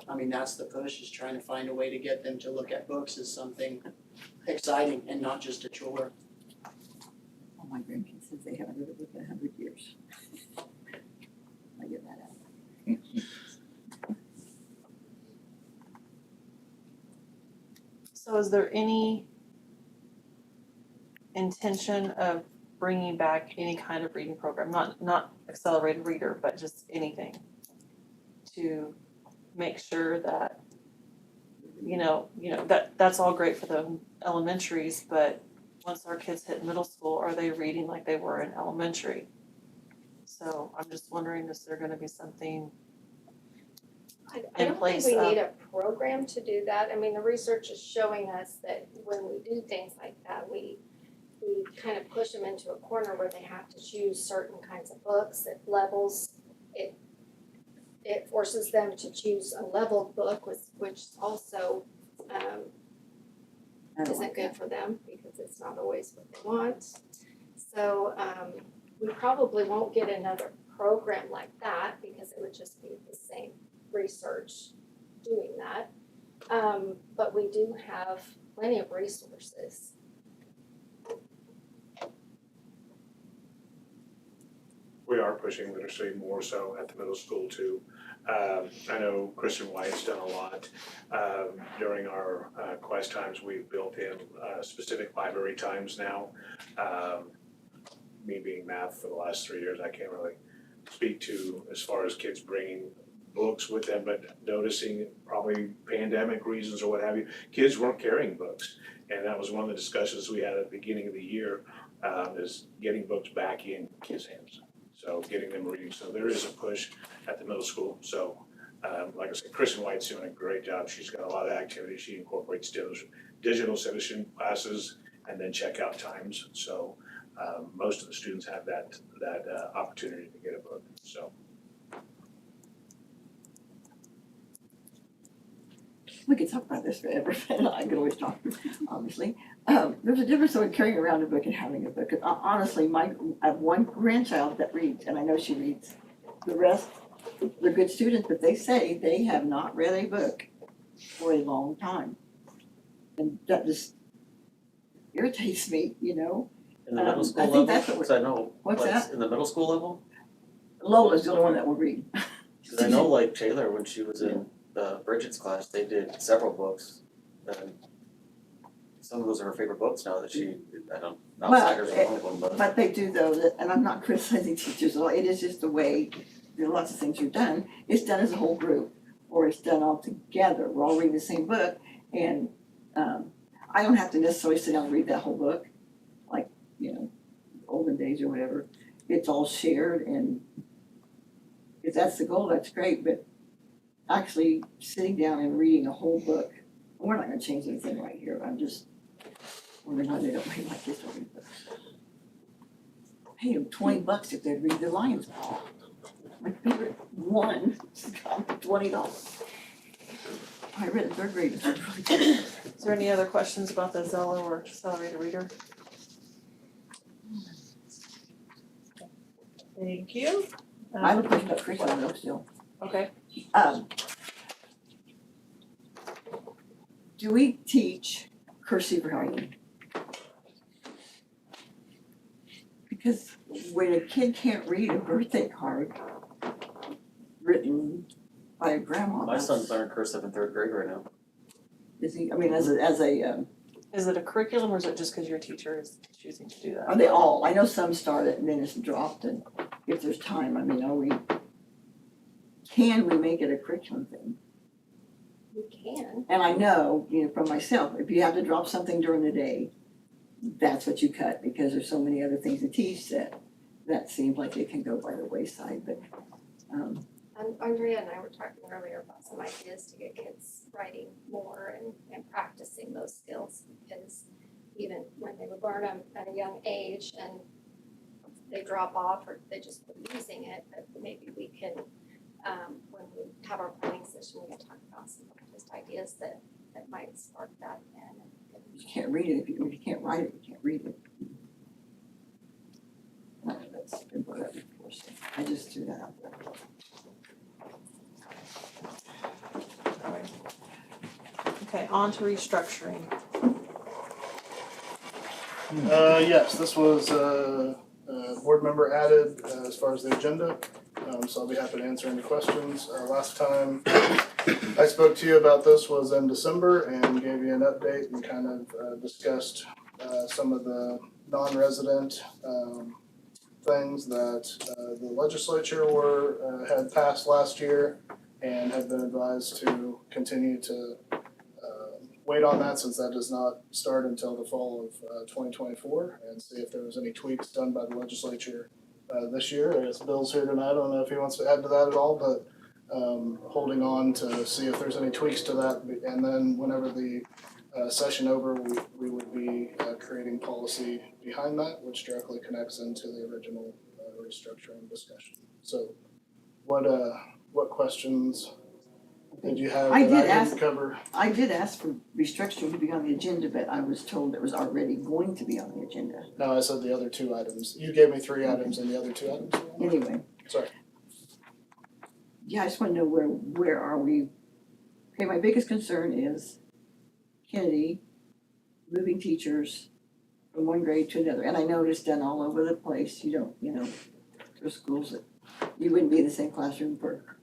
Speaker 1: that's the push, is trying to find a way to get them to look at books as something exciting and not just a chore.
Speaker 6: Oh, my grandkids says they haven't read a book in 100 years. I get that out.
Speaker 7: So is there any intention of bringing back any kind of reading program, not accelerated reader, but just anything to make sure that, that's all great for the elementaries, but once our kids hit middle school, are they reading like they were in elementary? So I'm just wondering, is there gonna be something
Speaker 12: I
Speaker 7: in
Speaker 12: don't think
Speaker 7: place
Speaker 12: we
Speaker 7: of-
Speaker 12: need a program to do that. I mean, the research is showing us that when we do things like that, we kind of push them into a corner where they have to choose certain kinds of books at levels. It forces them to choose a leveled book, which also
Speaker 6: I don't
Speaker 12: isn't
Speaker 6: like
Speaker 12: good
Speaker 6: that.
Speaker 12: for them because it's not always what they want. So we probably won't get another program like that because it would just be the same research doing that. But we do have plenty of resources.
Speaker 10: We are pushing literacy more so at the middle school too. I know Kristen White's done a lot. During our quest times, we've built in specific library times now. Me being math for the last 3 years, I can't really speak to as far as kids bringing books with them, but noticing probably pandemic reasons or what have you, kids weren't carrying books. And that was one of the discussions we had at the beginning of the year, is getting books back in kids' hands. So getting them reading, so there is a push at the middle school. So like I said, Kristen White's doing a great job. She's got a lot of activities. She incorporates digital citizen classes and then checkout times. So most of the students have that opportunity to get a book, so.
Speaker 6: We could talk about this forever, and I could always talk, obviously. There's a difference between carrying around a book and having a book. Honestly, I have one grandchild that reads, and I know she reads. The rest, they're good students, but they say they have not read a book for a long time. And that just irritates me,
Speaker 3: In the
Speaker 6: I
Speaker 3: middle school
Speaker 6: think
Speaker 3: level,
Speaker 6: that's what
Speaker 3: cause I know,
Speaker 6: What's
Speaker 3: like,
Speaker 6: that?
Speaker 3: in the middle school level,
Speaker 6: Lola's the only one that will read.
Speaker 3: cause I know like Taylor, when she was in Bridget's class, they did several books. And some of those are her favorite books now that Outsiders are one of them, but.
Speaker 6: But they do though, and I'm not criticizing teachers at all, it is just the way, lots of things are done. It's done as a whole group, or it's done all together, we're all reading the same book, and I don't have to necessarily sit down and read that whole book, like, olden days or whatever. It's all shared, and if that's the goal, that's great, but actually sitting down and reading a whole book, we're not gonna change anything right here, I'm just wondering why they don't read like this, don't read books. Pay them $20 if they'd read the Lion's Paw. My favorite one cost $20. I read it in third grade, it's really good.
Speaker 7: Is there any other questions about the Zello or accelerated reader? Thank you.
Speaker 6: I have a question about curriculum though still.
Speaker 7: Okay,
Speaker 6: Do we teach cursive writing? Because when a kid can't read a birthday card written by a grandma,
Speaker 3: My son's learning cursive in third grade right now.
Speaker 6: is he, as a,
Speaker 7: is it a curriculum or is it just because your teacher is choosing to do that?
Speaker 6: are they all, I know some start it and then it's dropped, and if there's time, can we make it a curriculum thing?
Speaker 12: We can.
Speaker 6: And I know, from myself, if you have to drop something during the day, that's what you cut, because there's so many other things to teach that seems like it can go by the wayside, but,
Speaker 12: Andrea and I were talking earlier about some ideas to get kids writing more and practicing those skills, because even when they would learn them at a young age and they drop off or they just quit using it, that maybe we can, when we have our planning session, we can talk about some just ideas that might spark that and
Speaker 6: you can't read it, if you can't write it, you can't read it. That's been brought up before, so I just threw that out there.
Speaker 7: Okay, on to restructuring.
Speaker 4: Yes, this was board member added as far as the agenda, so I'll be happy to answer any questions. Last time I spoke to you about this was in December and gave you an update and kind of discussed some of the non-resident things that the legislature had passed last year and have been advised to continue to wait on that since that does not start until the fall of 2024 and see if there was any tweaks done by the legislature this year. I guess Bill's here tonight. I don't know if he wants to add to that at all, but holding on to see if there's any tweaks to that. And then whenever the session over, we would be creating policy behind that, which directly connects into the original restructuring discussion. So what questions did you have
Speaker 6: I
Speaker 4: that I
Speaker 6: did
Speaker 4: didn't
Speaker 6: ask-
Speaker 4: cover?
Speaker 6: I did ask for restructuring to be on the agenda, but I was told it was already going to be on the agenda.
Speaker 4: No, I said the other two items. You gave me 3 items and the other 2 items were on.
Speaker 6: Anyway.
Speaker 4: Sorry.
Speaker 6: Yeah, I just wanna know where are we? Okay, my biggest concern is Kennedy moving teachers from one grade to another. And I know it's done all over the place. There's schools that you wouldn't be in the same classroom for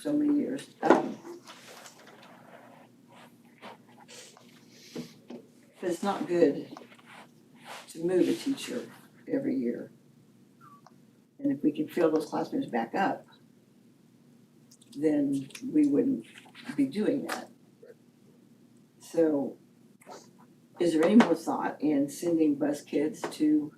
Speaker 6: so many years. But it's not good to move a teacher every year. And if we can fill those classrooms back up, then we wouldn't be doing that. So is there any more thought in sending bus kids to,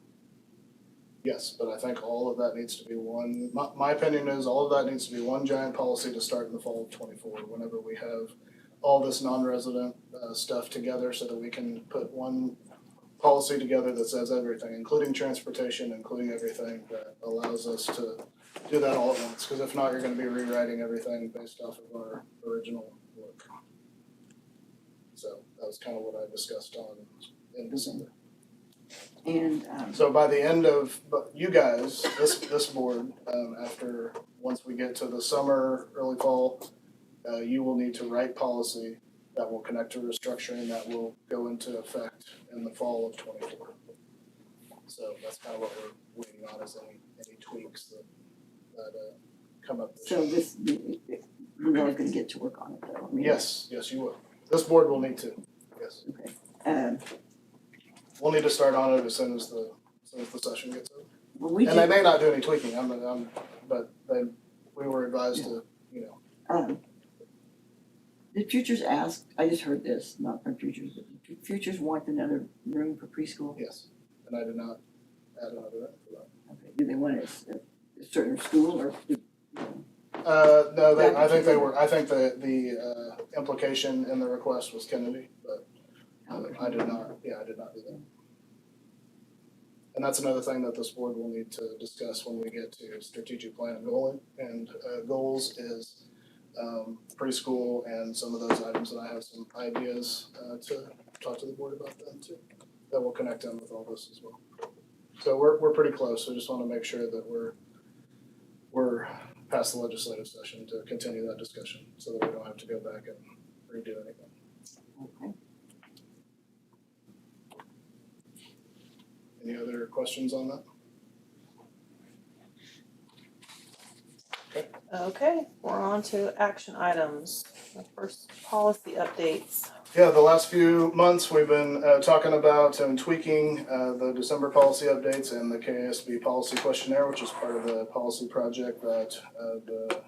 Speaker 4: Yes, but I think all of that needs to be one, my opinion is all of that needs to be one giant policy to start in the fall of 24, whenever we have all this non-resident stuff together so that we can put one policy together that says everything, including transportation, including everything that allows us to do that all at once. Because if not, you're gonna be rewriting everything based off of our original work. So that was kind of what I discussed in December.
Speaker 6: and,
Speaker 4: So by the end of, but you guys, this board, once we get to the summer, early fall, you will need to write policy that will connect to restructuring that will go into effect in the fall of 24. So that's kind of what we're waiting on, is any tweaks that come up.
Speaker 6: so we're always gonna get to work on it though. I mean,
Speaker 4: Yes, you will. This board will need to, yes.
Speaker 6: Okay.
Speaker 4: We'll need to start on it as soon as the session gets over.
Speaker 6: Well, we
Speaker 4: And they
Speaker 6: did,
Speaker 4: may not do any tweaking, but we were advised to,
Speaker 6: did Futures ask, I just heard this, not from Futures, but did Futures want another room for preschool?
Speaker 4: yes, and I did not add another for that.
Speaker 6: Okay, do they want a certain school or?
Speaker 4: No, I think the implication in the request was Kennedy, but I did not do that. And that's another thing that this board will need to discuss when we get to strategic plan and goaling. And goals is preschool and some of those items, and I have some ideas to talk to the board about them too, that will connect in with all this as well. So we're pretty close, so I just wanna make sure that we're past the legislative session to continue that discussion, so that we don't have to go back and redo anything.
Speaker 6: Okay.
Speaker 4: Any other questions on that?
Speaker 7: Okay, we're on to action items. The first, policy updates.
Speaker 4: Yeah, the last few months, we've been talking about and tweaking the December policy updates and the KSB policy questionnaire, which is part of the policy project that the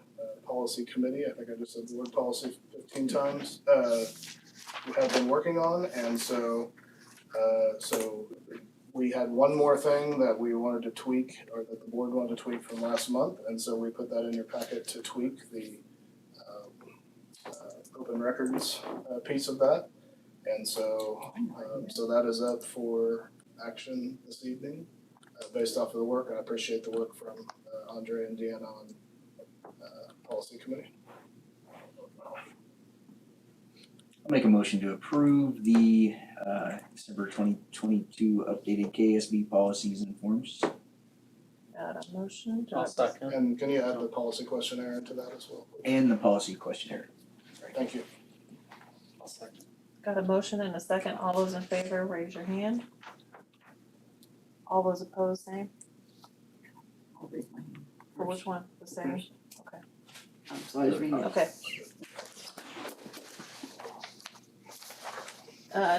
Speaker 4: policy committee, I think I just said the word policy 15 times, have been working on. And so we had one more thing that we wanted to tweak, or that the board wanted to tweak from last month, and so we put that in your packet to tweak the open records piece of that. And so that is up for action this evening, based off of the work. I appreciate the work from Andre and Deanna on policy committee.
Speaker 8: I'll make a motion to approve the December 2022 updated KSB policies and forms.
Speaker 7: Got a motion?
Speaker 3: I'll second.
Speaker 4: And can you add the policy questionnaire into that as well, please?
Speaker 8: And the policy questionnaire.
Speaker 4: Thank you.
Speaker 3: I'll second.
Speaker 7: Got a motion and a second. All those in favor, raise your hand. All those opposed, same.
Speaker 6: I'll raise my hand.
Speaker 7: For which one? The same?
Speaker 6: So I was reading it.
Speaker 7: Okay.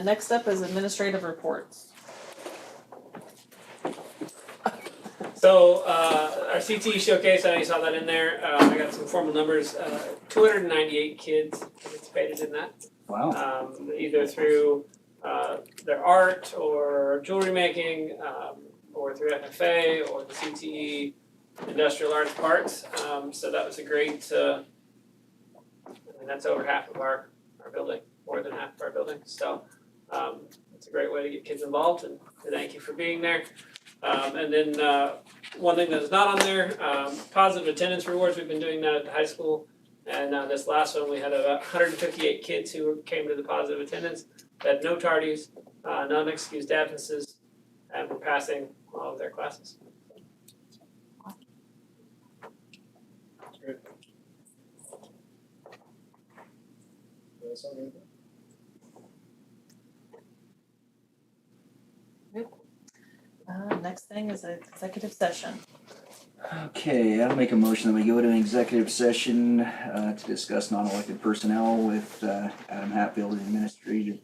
Speaker 7: Next up is administrative reports.
Speaker 9: So our CTE showcase, I know you saw that in there. I got some formal numbers. 298 kids participated in that.
Speaker 8: Wow.
Speaker 9: Either through their art or jewelry making, or through FFA or the CTE industrial arts parts. So that was a great. That's over half of our building, more than half of our building. So it's a great way to get kids involved, and thank you for being there. And then one thing that is not on there, positive attendance rewards. We've been doing that at the high school, and this last one we had about 158 kids who came to the positive attendance. That had no tardies, no unexcused absences, and were passing all of their classes.
Speaker 4: Great. That's all good.
Speaker 7: Next thing is an executive session.
Speaker 8: Okay, I'll make a motion that we go to an executive session to discuss non-elected personnel with Adam Hatfield and the administrative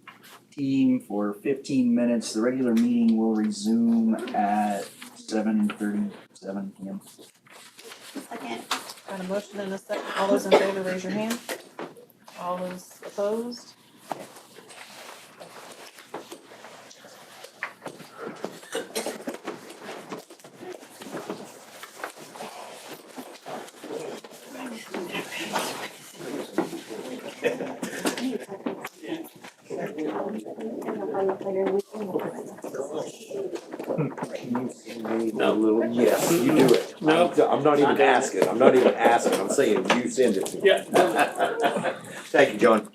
Speaker 8: team for 15 minutes. The regular meeting will resume at 7:37 p.m.
Speaker 11: Second.
Speaker 7: Got a motion and a second. All those in favor, raise your hand. All those opposed?
Speaker 9: No.
Speaker 2: Yes, you do it.
Speaker 9: No.
Speaker 2: I'm not even asking, I'm saying you send it to me.
Speaker 9: Yeah.
Speaker 2: Thank you, John.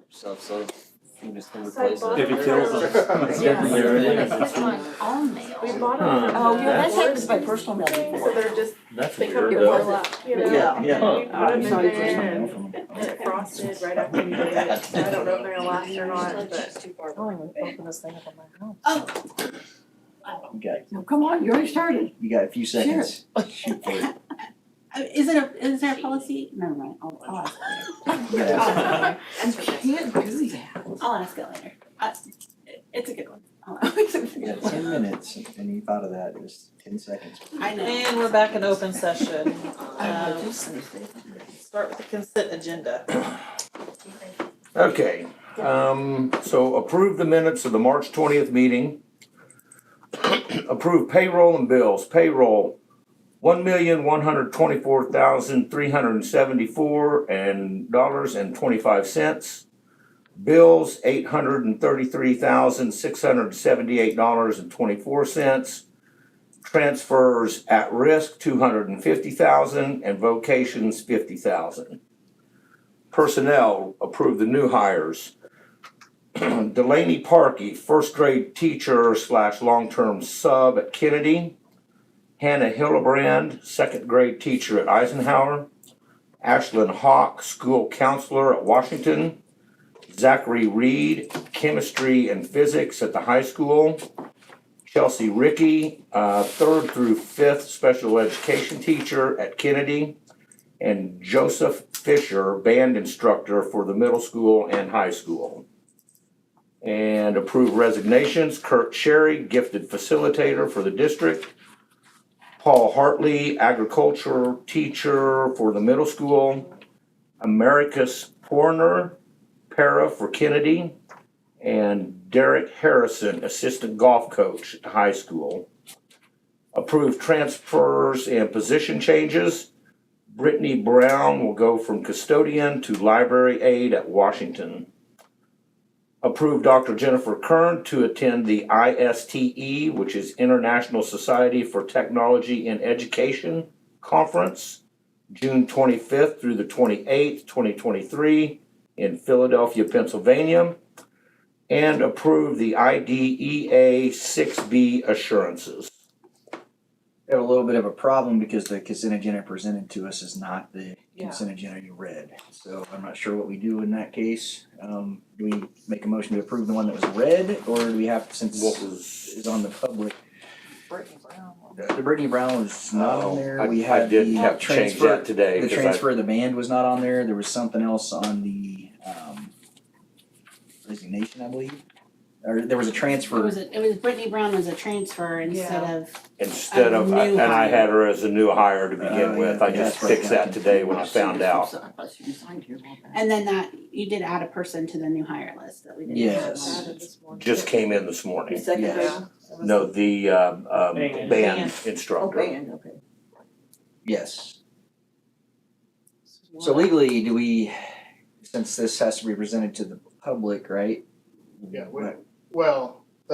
Speaker 3: stuff, so you just can replace
Speaker 1: bought
Speaker 3: it.
Speaker 1: If it kills them.
Speaker 12: It's on all mail.
Speaker 1: We bought them.
Speaker 2: Huh.
Speaker 6: Oh, yeah, that happens by personal mail
Speaker 1: So
Speaker 6: before.
Speaker 1: they're just,
Speaker 2: That's
Speaker 1: they come
Speaker 2: weird
Speaker 1: to
Speaker 2: though.
Speaker 1: roll up, you know?
Speaker 6: Yeah,
Speaker 3: yeah.
Speaker 1: And we put them in
Speaker 6: Sorry,
Speaker 1: there
Speaker 6: personal
Speaker 1: and
Speaker 6: mail from
Speaker 1: it frosted right after we did it. So I don't know if they're gonna last or not, but.
Speaker 7: I don't even open this thing up on my house.
Speaker 11: Oh,
Speaker 8: You got,
Speaker 6: No, come on, you already started.
Speaker 8: you got a few seconds. Shoot for it.
Speaker 11: is there a policy? Never mind, I'll ask later.
Speaker 8: You gotta ask.
Speaker 11: That's for sure.
Speaker 6: Can't do that.
Speaker 11: I'll ask it later. It's a good one.
Speaker 8: You got 10 minutes, and you thought of that, it was 10 seconds.
Speaker 11: I know.
Speaker 7: And we're back in open session.
Speaker 6: I was just gonna say something.
Speaker 7: Start with the consent agenda.
Speaker 2: Okay, so approve the minutes of the March 20th meeting. Approve payroll and bills. Payroll, $1,124,374.25. Bills, $833,678.24. Transfers at risk, $250,000, and vocations, $50,000. Personnel, approve the new hires. Delaney Parkey, first grade teacher / long-term sub at Kennedy. Hannah Hillebrand, second grade teacher at Eisenhower. Ashlyn Hawk, school counselor at Washington. Zachary Reed, chemistry and physics at the high school. Chelsea Rickey, 3rd through 5th special education teacher at Kennedy. And Joseph Fisher, band instructor for the middle school and high school. And approve resignations. Kurt Sherry, gifted facilitator for the district. Paul Hartley, agriculture teacher for the middle school. Americus Porner, para for Kennedy. And Derek Harrison, assistant golf coach at the high school. Approve transfers and position changes. Brittany Brown will go from custodian to library aide at Washington. Approve Dr. Jennifer Kern to attend the ISTE, which is International Society for Technology in Education Conference, June 25th through the 28th, 2023 in Philadelphia, Pennsylvania. And approve the IDEA 6B assurances.
Speaker 8: We have a little bit of a problem because the consent agenda presented to us is not the
Speaker 7: Yeah.
Speaker 8: consent agenda you read. So I'm not sure what we do in that case. Do we make a motion to approve the one that was read, or do we have, since
Speaker 2: What was?
Speaker 8: it's on the public?
Speaker 7: Brittany Brown.
Speaker 8: The Brittany Brown was not on there. We
Speaker 2: I
Speaker 8: had
Speaker 2: did
Speaker 8: the
Speaker 2: have to change
Speaker 8: transfer-
Speaker 2: that today.
Speaker 8: The
Speaker 2: 'cause
Speaker 8: transfer of the band was not on there. There was something else on the resignation, I believe. Or there was a transfer.
Speaker 11: It was Brittany Brown was a transfer instead of,
Speaker 2: Instead of,
Speaker 11: new
Speaker 2: and I
Speaker 11: hire.
Speaker 2: had her as a new hire to begin
Speaker 8: Oh,
Speaker 2: with.
Speaker 8: yeah,
Speaker 2: I just
Speaker 8: that's right.
Speaker 2: fixed that today when I found out.
Speaker 6: I thought she resigned here. My bad.
Speaker 11: and then that, you did add a person to the new hire list that we didn't have.
Speaker 8: Yes.
Speaker 7: Added this morning.
Speaker 2: Just came in this
Speaker 6: The
Speaker 2: morning.
Speaker 6: second
Speaker 8: Yes.
Speaker 6: grade?
Speaker 7: It was
Speaker 2: No, the
Speaker 9: Band.
Speaker 2: band
Speaker 6: Oh,
Speaker 2: instructor.
Speaker 6: band, okay.
Speaker 8: Yes. So legally, do we, since this has to be presented to the public, right?
Speaker 4: Yeah, well,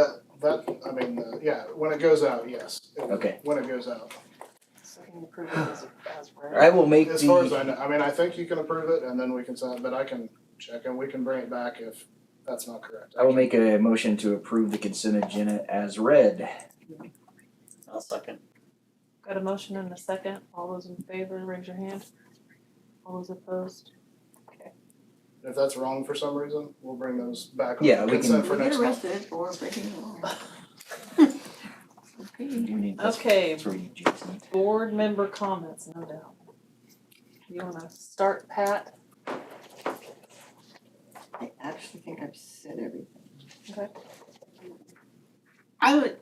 Speaker 4: I mean, yeah, when it goes out, yes.
Speaker 8: Okay.
Speaker 4: When it goes out.
Speaker 7: So can you approve it as read?
Speaker 8: I will make
Speaker 4: As far as
Speaker 8: the,
Speaker 4: I know, I mean, I think you can approve it and then we can send it, but I can check and we can bring it back if that's not correct.
Speaker 8: I will make a motion to approve the consent agenda as read.
Speaker 3: I'll second.
Speaker 7: Got a motion and a second. All those in favor, raise your hand. All those opposed?
Speaker 4: If that's wrong for some reason, we'll bring those back on
Speaker 8: Yeah, we
Speaker 4: consent
Speaker 8: can-
Speaker 4: for
Speaker 6: We'll get
Speaker 4: next month.
Speaker 6: arrested for breaking the law. Okay.
Speaker 8: We need- that's-
Speaker 7: Okay,
Speaker 8: that's where you Jason.
Speaker 7: board member comments, no doubt. You wanna start, Pat?
Speaker 6: I actually think I've said everything.
Speaker 11: I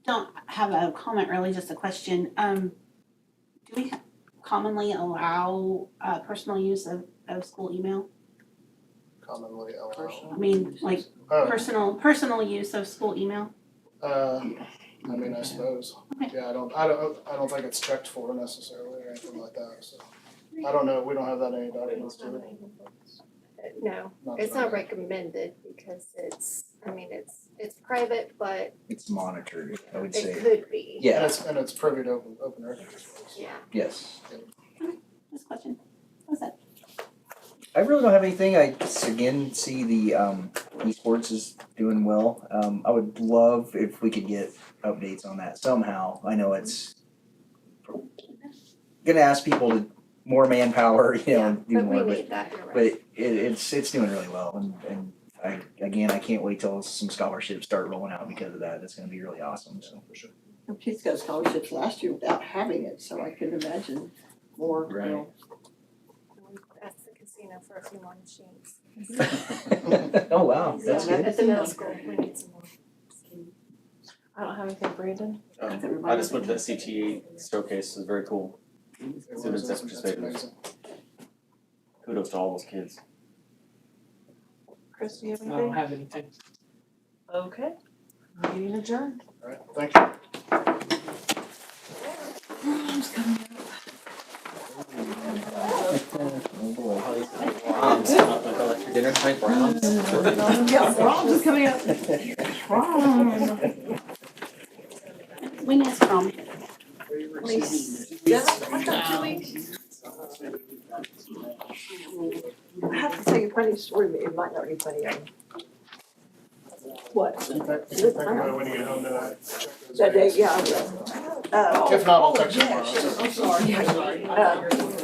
Speaker 11: don't have a comment really, just a question. Do we commonly allow, personal use of school email?
Speaker 4: Commonly allow.
Speaker 11: I mean, like,
Speaker 4: Oh,
Speaker 11: personal use of school email?
Speaker 4: I mean, I suppose.
Speaker 11: Okay.
Speaker 4: Yeah, I don't think it's checked for necessarily or anything like that, so. I don't know, we don't have that in any documents, do we?
Speaker 12: No,
Speaker 4: Not
Speaker 12: it's
Speaker 4: that I
Speaker 12: not
Speaker 4: know.
Speaker 12: recommended because it's private, but
Speaker 8: It's monitored, I would
Speaker 12: it
Speaker 8: say.
Speaker 12: could be.
Speaker 8: Yeah,
Speaker 4: And it's privy to open records.
Speaker 12: Yeah.
Speaker 8: yes.
Speaker 11: This question, what's that?
Speaker 8: I really don't have anything. I just again see the esports is doing well. I would love if we could get updates on that somehow. I know it's gonna ask people to more manpower, you know, do
Speaker 12: But
Speaker 8: more,
Speaker 12: we
Speaker 8: but
Speaker 12: need that, you're
Speaker 8: but
Speaker 12: right.
Speaker 8: it's doing really well, and I can't wait till some scholarships start rolling out because of that. It's gonna be really awesome. So for sure.
Speaker 6: Our kids got scholarships last year without having it, so I couldn't imagine more, you know.
Speaker 12: We asked the casino for a few more machines.
Speaker 8: Oh wow, that's
Speaker 12: Yeah,
Speaker 8: good.
Speaker 12: at the middle school, we need some more.
Speaker 7: I don't have anything, Brandon.
Speaker 3: I just went to that CTE showcase, it was very cool. Students that
Speaker 4: That's
Speaker 3: participated.
Speaker 4: amazing.
Speaker 3: Kudos to all those kids.
Speaker 7: Chris, do you have
Speaker 9: I don't
Speaker 7: anything?
Speaker 9: have anything.
Speaker 7: Okay. Meeting adjourned.
Speaker 4: All right, thank you.
Speaker 3: Brahms, like electric dinner tonight, Brahms.
Speaker 6: Yeah, Rob's is coming up.
Speaker 11: When is prom?
Speaker 6: I have to tell you a funny story, but it might not be funny. What?
Speaker 4: When you get home tonight, check those
Speaker 6: That day,
Speaker 4: dates.
Speaker 6: yeah, I will.
Speaker 4: If not, I'll text you tomorrow.
Speaker 6: I'm sorry.